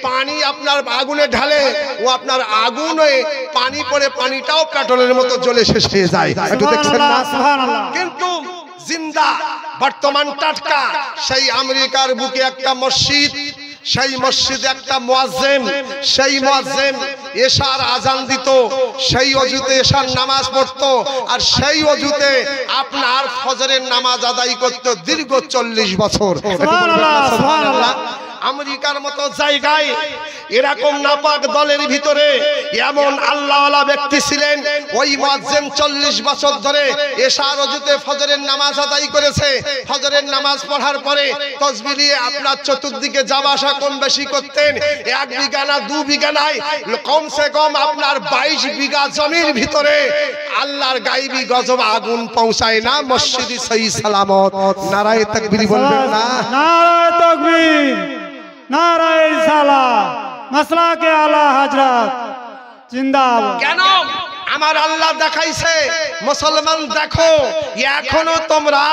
পানি আপনার আগুনে ঢালে, ও আপনার আগুনে পানি পড়ে পানিটাও পেট্রোলের মতো জ্বলে শেষ হয়ে যায়। একটু দেখছেন না? সুবহানাল্লাহ। কিন্তু জিন্দা বর্তমান টাটকা সেই আমেরিকার বুকে একটা মসজিদ, সেই মসজিদে একটা মুয়াজ্জিন, সেই মুয়াজ্জিন এশার আজান দিত, সেই ওযুতে এশার নামাজ পড়তো, আর সেই ওযুতে আপনার ফজরের নামাজ আদায় করত দীর্ঘ 40 বছর। সুবহানাল্লাহ, সুবহানাল্লাহ। আমেরিকার মতো জায়গায় এরকম নাপাক দলের ভিতরে এমন আল্লাহওয়ালা ব্যক্তি ছিলেন, ওই মুয়াজ্জিন 40 বছর ধরে এশার ওযুতে ফজরের নামাজ আদায় করেছে। ফজরের নামাজ পড়ার পরে তাসবিহ নিয়ে আপনার চতুর্দিকে যাওয়া আসা কম বেশি করতেন। 1 বিঘা না 2 বিঘা নাই, কমসে কম আপনার 22 বিঘা জমির ভিতরে আল্লাহর গায়েবী গজব আগুন পৌঁছায় না মসজিদে সহি সালামত। নারায়ে তাকবীর বলবেন না? নারায়ে তাকবীর, নারায়ে রিসালাত, মাসলাকে আলা হযরত জিন্দাবাদ। কেন? আমার আল্লাহ দেখাইছে, মুসলমান দেখো, এখনো তোমরা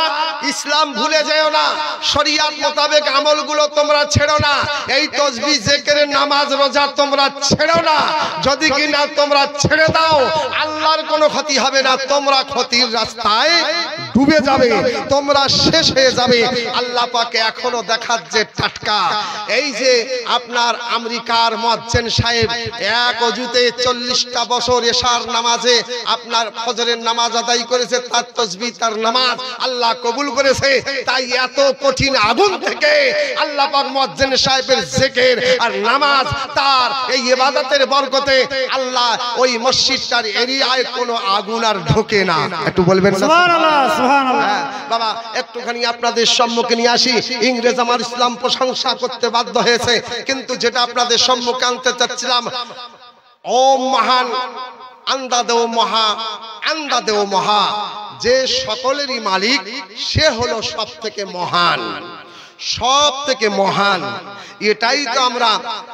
ইসলাম ভুলে যেও না, শরিয়াত মোতাবেক আমলগুলো তোমরা ছেড়ো না, এই তাসবিহ জিকির নামাজ রোজা তোমরা ছেড়ো না। যদি কিনা তোমরা ছেড়ে দাও, আল্লাহর কোনো ক্ষতি হবে না, তোমরা ক্ষতির রাস্তায় ডুবে যাবে, তোমরা শেষ হয়ে যাবে। আল্লাহ পাক এখনো দেখাচ্ছে টাটকা। এই যে আপনার আমেরিকার মুয়াজ্জিন সাহেব এক ওযুতে 40টা বছর এশার নামাজে আপনার ফজরের নামাজ আদায় করেছে, তার তাসবিহ তার নামাজ আল্লাহ কবুল করেছে। তাই এত কঠিন আগুন থেকে আল্লাহ পাক মুয়াজ্জিন সাহেবের জিকির আর নামাজ তার এই ইবাদতের বরকতে আল্লাহ ওই মসজিদটার এরিয়ায় কোনো আগুন আর ঢোকে না। একটু বলবেন না? সুবহানাল্লাহ, সুবহানাল্লাহ। বাবা একটুখানি আপনাদের সম্মুখে নিয়ে আসি। ইংরেজ আমার ইসলাম প্রশংসা করতে বাধ্য হয়েছে, কিন্তু যেটা আপনাদের সম্মুখে আনতে চাচ্ছিলাম, ও মহান আন্দাদেও মহা, আন্দাদেও মহা, যে সকলেরই মালিক সে হলো সব থেকে মহান, সব থেকে মহান। এটাই তো আমরা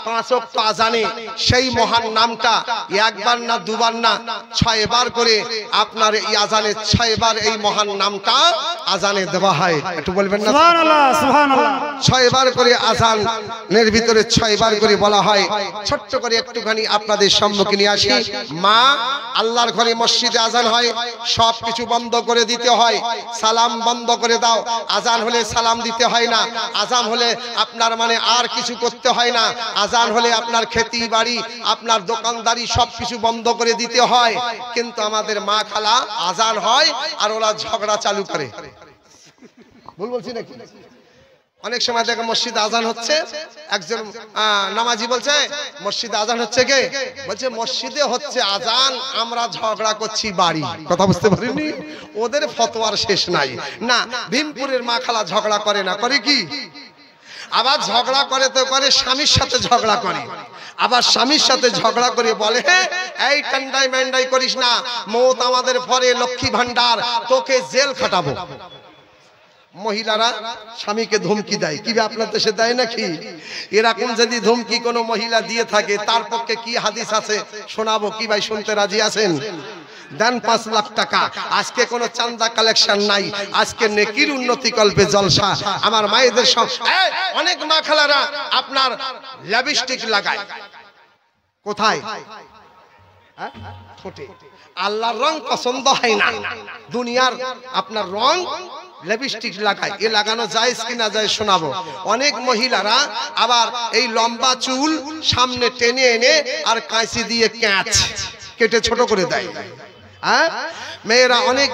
5 ওয়াক্ত আজানে সেই মহান নামটা একবার না দুবার না 6 বার করে আপনার এই আজানে 6 বার এই মহান নামটা আজানে দেওয়া হয়। একটু বলবেন না? সুবহানাল্লাহ, সুবহানাল্লাহ। 6 বার করে আজানের ভিতরে 6 বার করে বলা হয়। ছোট্ট করে একটুখানি আপনাদের সম্মুখে নিয়ে আসি। মা, আল্লাহর ঘরে মসজিদে আজান হয়, সব কিছু বন্ধ করে দিতে হয়, সালাম বন্ধ করে দাও, আজান হলে সালাম দিতে হয় না, আজান হলে আপনার মানে আর কিছু করতে হয় না, আজান হলে আপনার খেতি বাড়ি আপনার দোকানদারি সবকিছু বন্ধ করে দিতে হয়। কিন্তু আমাদের মা খালা আজান হয় আর ওরা ঝগড়া চালু করে। ভুল বলছি নাকি? অনেক সময় দেখে মসজিদে আজান হচ্ছে, একজন নামাজি বলছে মসজিদে আজান হচ্ছে কে? বলছে মসজিদে হচ্ছে আজান, আমরা ঝগড়া করছি বাড়ি। কথা বুঝতে পারিনি? ওদের ফতোয়ার শেষ নাই। না, ভীমপুরের মা খালা ঝগড়া করে না, করে কি? আবার ঝগড়া করে তো করে স্বামীর সাথে ঝগড়া করে, আবার স্বামীর সাথে ঝগড়া করে বলে এই ঠান্ডাই ম্যান্ডাই করিস না, মৌত আমাদের পরে, লক্ষ্মী ভান্ডার, তোকে জেল খাটাবো। মহিলারা স্বামীকে ধমকি দেয়, কি আপনার দেশে দেয় নাকি? এরকম যদি ধমকি কোনো মহিলা দিয়ে থাকে তার পক্ষে কি হাদিস আছে শোনাবো কি ভাই? শুনতে রাজি আছেন? দেন 5 লাখ টাকা। আজকে কোনো চান্দা কালেকশন নাই, আজকে নেকির উন্নতি কল্পে জলসা। আমার মায়েদের অনেক মা খালারা আপনার লিপস্টিক লাগায়, কোথায়? ঠোঁটে। আল্লাহর রং পছন্দ হয় না, দুনিয়ার আপনার রং লিপস্টিক লাগায়, এ লাগানো জায়েজ কি না জায়েজ শোনাবো। অনেক মহিলারা আবার এই লম্বা চুল সামনে টেনে এনে আর কাঁচি দিয়ে ক্যাচ কেটে ছোট করে দেয়। হ্যাঁ, মেয়েরা অনেক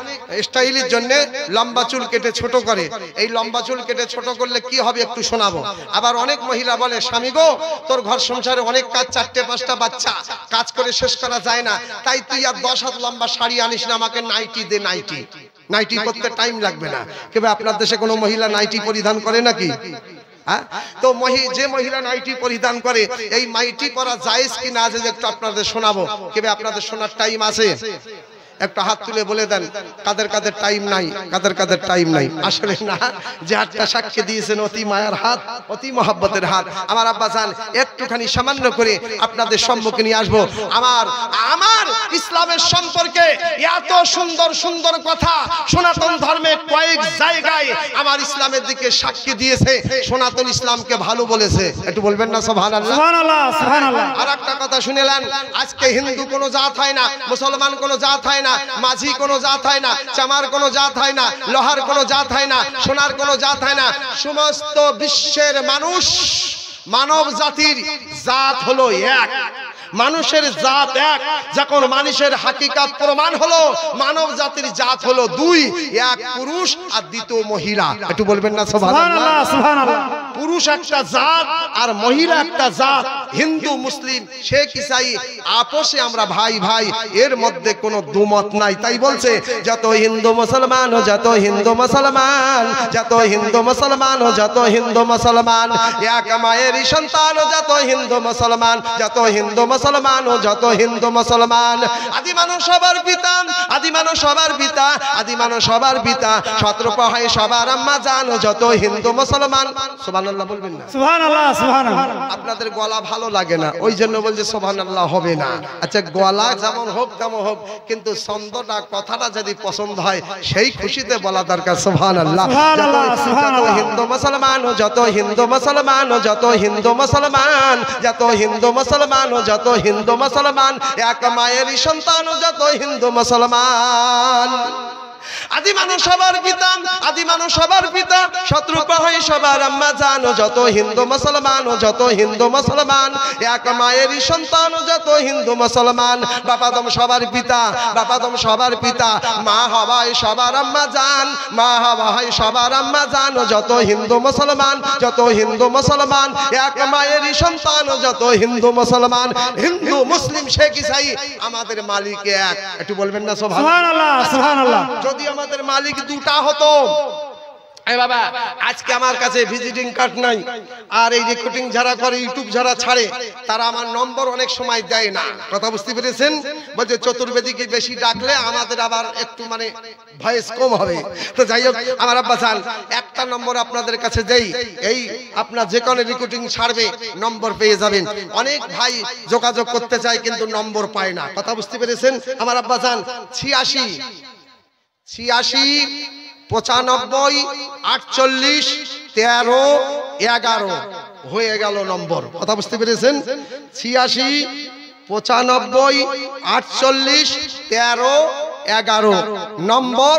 স্টাইলের জন্য লম্বা চুল কেটে ছোট করে। এই লম্বা চুল কেটে ছোট করলে কি হবে একটু শোনাবো। আবার অনেক মহিলা বলে, স্বামী গো তোর ঘর সংসারে অনেক কাজ, 4-5টা বাচ্চা, কাজ করে শেষ করা যায় না, তাই তুই আর 10 হাত লম্বা শাড়ি আনিস না, আমাকে নাইটি দে। নাইটি করতে টাইম লাগবে না। কেবে আপনার দেশে কোনো মহিলা নাইটি পরিধান করে নাকি? তো যে মহিলা নাইটি পরিধান করে, এই নাইটি পরা জায়েজ কি না জায়েজ একটু আপনাদের শোনাবো। কেবে আপনাদের শোনার টাইম আছে? একটা হাত তুলে বলে দেন কাদের কাদের টাইম নাই, কাদের কাদের টাইম নাই। আসলে না, যে হাতটা সাক্ষী দিয়েছেন অতি মায়ার হাত, অতি মহব্বতের হাত। আমার আব্বা জান একটুখানি সামান্য করে আপনাদের সম্মুখে নিয়ে আসবো। আমার ইসলামের সম্পর্কে এত সুন্দর সুন্দর কথা সনাতন ধর্মে কয়েক জায়গায় আমার ইসলামের দিকে সাক্ষী দিয়েছে, সনাতন ইসলামকে ভালো বলেছে। একটু বলবেন না সুবহানাল্লাহ? সুবহানাল্লাহ, সুবহানাল্লাহ। আর একটা কথা শুনেলেন, আজকে হিন্দু কোনো জাত হয় না, মুসলমান কোনো জাত হয় না, মাঝি কোনো জাত হয় না, চামার কোনো জাত হয় না, লোহার কোনো জাত হয় না, সোনার কোনো জাত হয় না। সমস্ত বিশ্বের মানুষ, মানব জাতির জাত হলো এক, মানুষের জাত এক। যখন মানুষের হাকিকাত প্রমাণ হলো, মানব জাতির জাত হলো 2, এক পুরুষ আর 2 মহিলা। একটু বলবেন না সুবহানাল্লাহ? সুবহানাল্লাহ। পুরুষ একটা জাত আর মহিলা একটা জাত। হিন্দু মুসলিম শেখ ইসাই আপোষে আমরা ভাই ভাই, এর মধ্যে কোনো দুমত নাই। তাই বলছে যত হিন্দু মুসলমান, যত হিন্দু মুসলমান, যত হিন্দু মুসলমান, যত হিন্দু মুসলমান, এক মায়েরই সন্তান, যত হিন্দু মুসলমান, যত হিন্দু মুসলমান, যত হিন্দু মুসলমান। আদি মানুষ সবার পিতা, আদি মানুষ সবার পিতা, আদি মানুষ সবার পিতা, শতরূপা হয় সবার আম্মা জান, যত হিন্দু মুসলমান। সুবহানাল্লাহ বলবেন না? সুবহানাল্লাহ, সুবহানাল্লাহ। আপনাদের গলা ভালো লাগে না, ওই জন্য বলছে সুবহানাল্লাহ হবে না। আচ্ছা, গলা যেমন হোক তেমন হোক, কিন্তু ছন্দটা কথাটা যদি পছন্দ হয় সেই খুশিতে বলা দরকার সুবহানাল্লাহ। যত হিন্দু মুসলমান, যত হিন্দু মুসলমান, যত হিন্দু মুসলমান, যত হিন্দু মুসলমান, যত হিন্দু মুসলমান, এক মায়েরই সন্তান, যত হিন্দু মুসলমান। আদি মানুষ সবার পিতা, আদি মানুষ সবার পিতা, শতরূপা হয় সবার আম্মা জান, যত হিন্দু মুসলমান, যত হিন্দু মুসলমান, এক মায়েরই সন্তান, যত হিন্দু মুসলমান। বাপাদম সবার পিতা, বাপাদম সবার পিতা, মা হওয়ায় সবার আম্মা জান, মা হওয়ায় সবার আম্মা জান, যত হিন্দু মুসলমান, যত হিন্দু মুসলমান, এক মায়েরই সন্তান, যত হিন্দু মুসলমান। হিন্দু মুসলিম শেখ ইসাই আমাদের মালিক এক। একটু বলবেন না সুবহানাল্লাহ? সুবহানাল্লাহ। যদি আমাদের মালিক 2টা হতো। এই বাবা, আজকে আমার কাছে ভিজিটিং কার্ড নাই, আর এই রেকর্ডিং যারা করে, ইউটিউব যারা ছাড়ে, তারা আমার নম্বর অনেক সময় দেয় না। কথা বুঝতে পেরেছেন? বলছে চতুর্বেদীকে বেশি ডাকলে আমাদের আবার একটু মানে ভয়েস কম হবে। তো যাই হোক, আমার আব্বা চান একটা নম্বর আপনাদের কাছে দেই, এই আপনার যে কোনো রেকর্ডিং ছাড়বে নম্বর পেয়ে যাবেন। অনেক ভাই যোগাযোগ করতে চায় কিন্তু নম্বর পায় না। কথা বুঝতে পেরেছেন? আমার আব্বা চান 86 95 48 13 11 হয়ে গেল নম্বর। কথা বুঝতে পেরেছেন? 86 95 48 13 11 নম্বর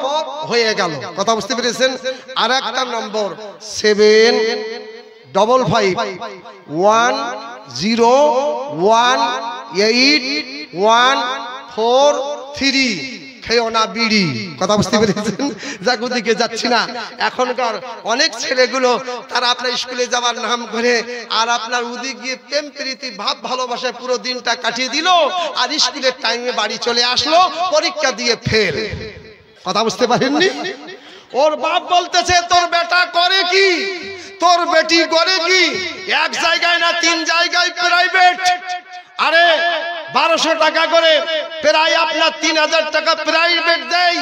হয়ে গেল। কথা বুঝতে পেরেছেন? আর একটা নম্বর 7551018143 খেও না বিড়ি। কথা বুঝতে পেরেছেন? যাক, ওদিকে যাচ্ছি না। এখনকার অনেক ছেলেগুলো তারা আপনার স্কুলে যাওয়ার নাম করে আর আপনার ওদিকে গিয়ে প্রেম প্রীতি ভাব ভালোবাসায় পুরো দিনটা কাটিয়ে দিল, আর স্কুলের টাইমে বাড়ি চলে আসলো, পরীক্ষা দিয়ে ফেল। কথা বুঝতে পারেননি? ওর বাপ বলতেছে তোর বেটা করে কি, তোর বেটি করে কি, এক জায়গায় না 3 জায়গায় প্রাইভেট। আরে 1200 টাকা করে প্রায় আপনার 3000 টাকা প্রাইভেট দেয়,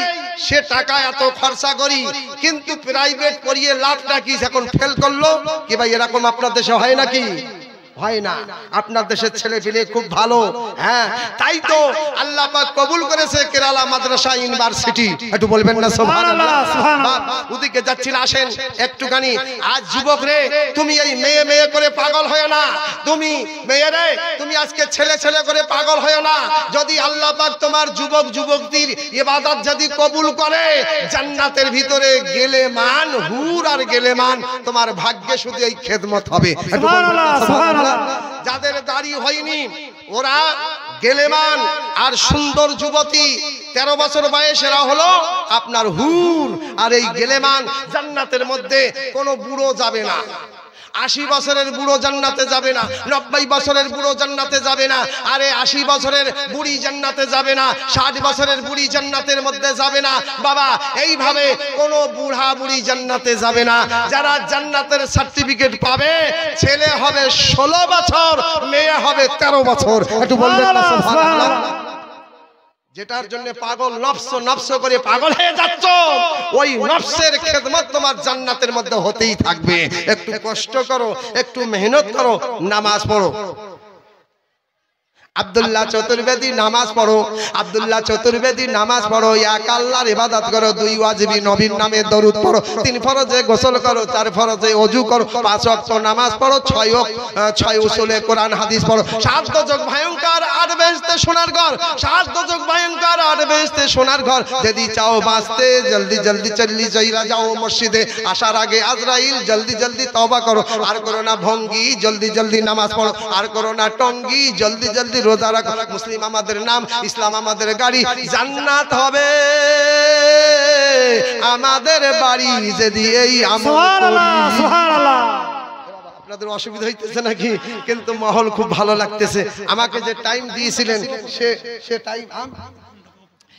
সে টাকা এত খরচা করি, কিন্তু প্রাইভেট পড়িয়ে লাভটা কি? এখন ফেল করলো কি ভাই? এরকম আপনার দেশে হয় নাকি? হয় না। আপনার দেশের ছেলে পেলে খুব ভালো, হ্যাঁ, তাই তো আল্লাহ পাক কবুল করেছে কেরালা মাদ্রাসা ইউনিভার্সিটি। একটু বলবেন না সুবহানাল্লাহ? ওদিকে যাচ্ছেন, আসেন একটুখানি। আজ যুবক রে, তুমি এই মেয়ে মেয়ে করে পাগল হয় না। তুমি মেয়ে রে, তুমি আজকে ছেলে ছেলে করে পাগল হয় না। যদি আল্লাহ পাক তোমার যুবক যুবতীর ইবাদত যদি কবুল করে, জান্নাতের ভিতরে গেলেমান হুর আর গেলেমান তোমার ভাগ্যে শুধু এই খেদমত হবে। একটু বলবেন না সুবহানাল্লাহ? যাদের দাড়ি হয়নি ওরা গেলেমান, আর সুন্দর যুবতী 13 বছর বয়সেরা হলো আপনার হুর, আর এই গেলেমান জান্নাতের মধ্যে কোনো বুড়ো যাবে না। 80 বছরের বুড়ো জান্নাতে যাবে না, 90 বছরের বুড়ো জান্নাতে যাবে না, আরে 80 বছরের বুড়ি জান্নাতে যাবে না, 60 বছরের বুড়ি জান্নাতের মধ্যে যাবে না বাবা। এইভাবে কোনো বুড়া বুড়ি জান্নাতে যাবে না। যারা জান্নাতের সার্টিফিকেট পাবে, ছেলে হবে 16 বছর, মেয়ে হবে 13 বছর। একটু বলবেন না সুবহানাল্লাহ? যেটার জন্য পাগল নফস নফস করে পাগল হয়ে যাচ্ছ, ওই নফসের খেদমত তোমার জান্নাতের মধ্যে হতেই থাকবে। একটু কষ্ট করো, একটু মেহনত করো, নামাজ পড়ো। আব্দুল্লাহ চতুর্বেদী নামাজ পড়ো, আব্দুল্লাহ চতুর্বেদী নামাজ পড়ো, এক আল্লাহর ইবাদত করো, 2 ওয়াজিবি নবীর নামে দরুদ পড়ো, 3 ফরজে গোসল করো, 4 ফরজে ওযু করো, 5 ওয়াক্ত নামাজ পড়ো, 6 উসুলে কোরআন হাদিস পড়ো। 7 দজক ভয়ঙ্কর 8 বেহেশতে সোনার ঘর, 7 দজক ভয়ঙ্কর 8 বেহেশতে সোনার ঘর। যদি চাও বাঁচতে, জলদি জলদি চল্লি যাইরা যাও মসজিদে, আসার আগে আজরাইল, জলদি জলদি তওবা করো। আর করো না ভঙ্গি, জলদি জলদি নামাজ পড়ো। আর করো না টঙ্গি, জলদি জলদি রোজা রাখো। মুসলিম আমাদের নাম, ইসলাম আমাদের গাড়ি, জান্নাত হবে আমাদের বাড়ি যদি এই আমল করি। সুবহানাল্লাহ। আপনাদের অসুবিধা হইতেছে নাকি? কিন্তু মহল খুব ভালো লাগতেছে। আমাকে যে টাইম দিয়েছিলেন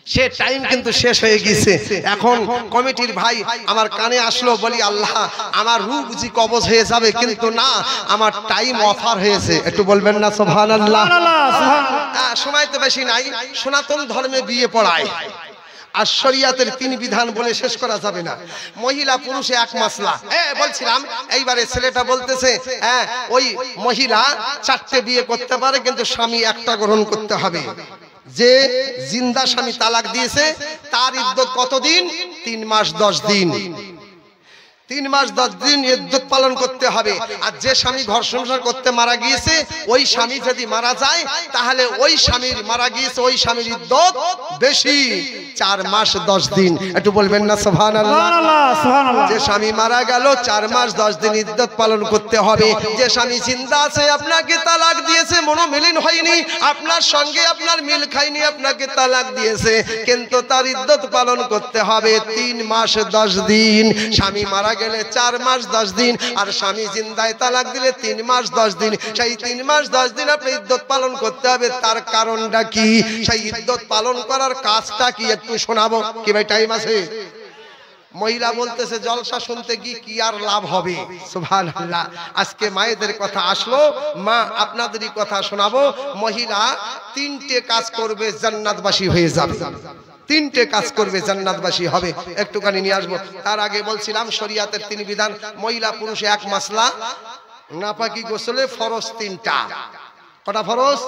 সে টাইম কিন্তু শেষ হয়ে গেছে। এখন কমিটির ভাই আমার কানে আসলো, বলি আল্লাহ আমার রূহ বুঝি কবজ হয়ে যাবে, কিন্তু না, আমার টাইম অফার হয়েছে। একটু বলবেন না সুবহানাল্লাহ? সময় তো বেশি নাই। সনাতন ধর্মে বিয়ে পড়ায় আর শরিয়াতের 3 বিধান বলে শেষ করা যাবে না। মহিলা পুরুষে এক মাসলা। বলছিলাম এইবারে ছেলেটা বলতেছে ওই মহিলা 4টে বিয়ে করতে পারে, কিন্তু স্বামী একটা গ্রহণ করতে হবে। যে জিন্দা স্বামী তালাক দিয়েছে তার ইদ্যত কতদিন? 3 মাস 10 দিন। 3 মাস 10 দিন ইদ্যত পালন করতে হবে। আর যে স্বামী ঘর সংসার করতে মারা গিয়েছে, ওই স্বামী যদি মারা যায়, তাহলে ওই স্বামীর মারা গিয়েছে ওই স্বামীর ইদ্যত বেশি, 4 মাস 10 দিন। একটু বলবেন না সুবহানাল্লাহ? যে স্বামী মারা গেল 4 মাস 10 দিন ইদ্যত পালন করতে হবে। যে স্বামী জিন্দা আছে, আপনাকে তালাক দিয়েছে, মনোমিলন হয়নি, আপনার সঙ্গে আপনার মিল খায়নি, আপনাকে তালাক দিয়েছে, কিন্তু তার ইদ্যত পালন করতে হবে 3 মাস 10 দিন। স্বামী মারা গেলে 4 মাস 10 দিন, আর স্বামী জিন্দায় তালাক দিলে 3 মাস 10 দিন। সেই 3 মাস 10 দিন আপনি ইদ্যত পালন করতে হবে। তার কারণটা কি? সেই ইদ্যত পালন করার কাজটা কি একটু শোনাবো কি ভাই? টাইম আছে? মহিলা বলতেছে জলসা শুনতে কি আর লাভ হবে? সুবহানাল্লাহ। আজকে মায়েদের কথা আসলো, মা আপনাদেরই কথা শোনাবো। মহিলা 3টে কাজ করবে, জান্নাতবাসী হয়ে যাবে। 3টে কাজ করবে, জান্নাতবাসী হবে। একটুখানি নিয়ে আসবো। তার আগে বলছিলাম শরিয়াতের 3 বিধান। মহিলা পুরুষে এক মাসলা। নাপাকি গোসলে ফরজ 3টা। কটা ফরজ?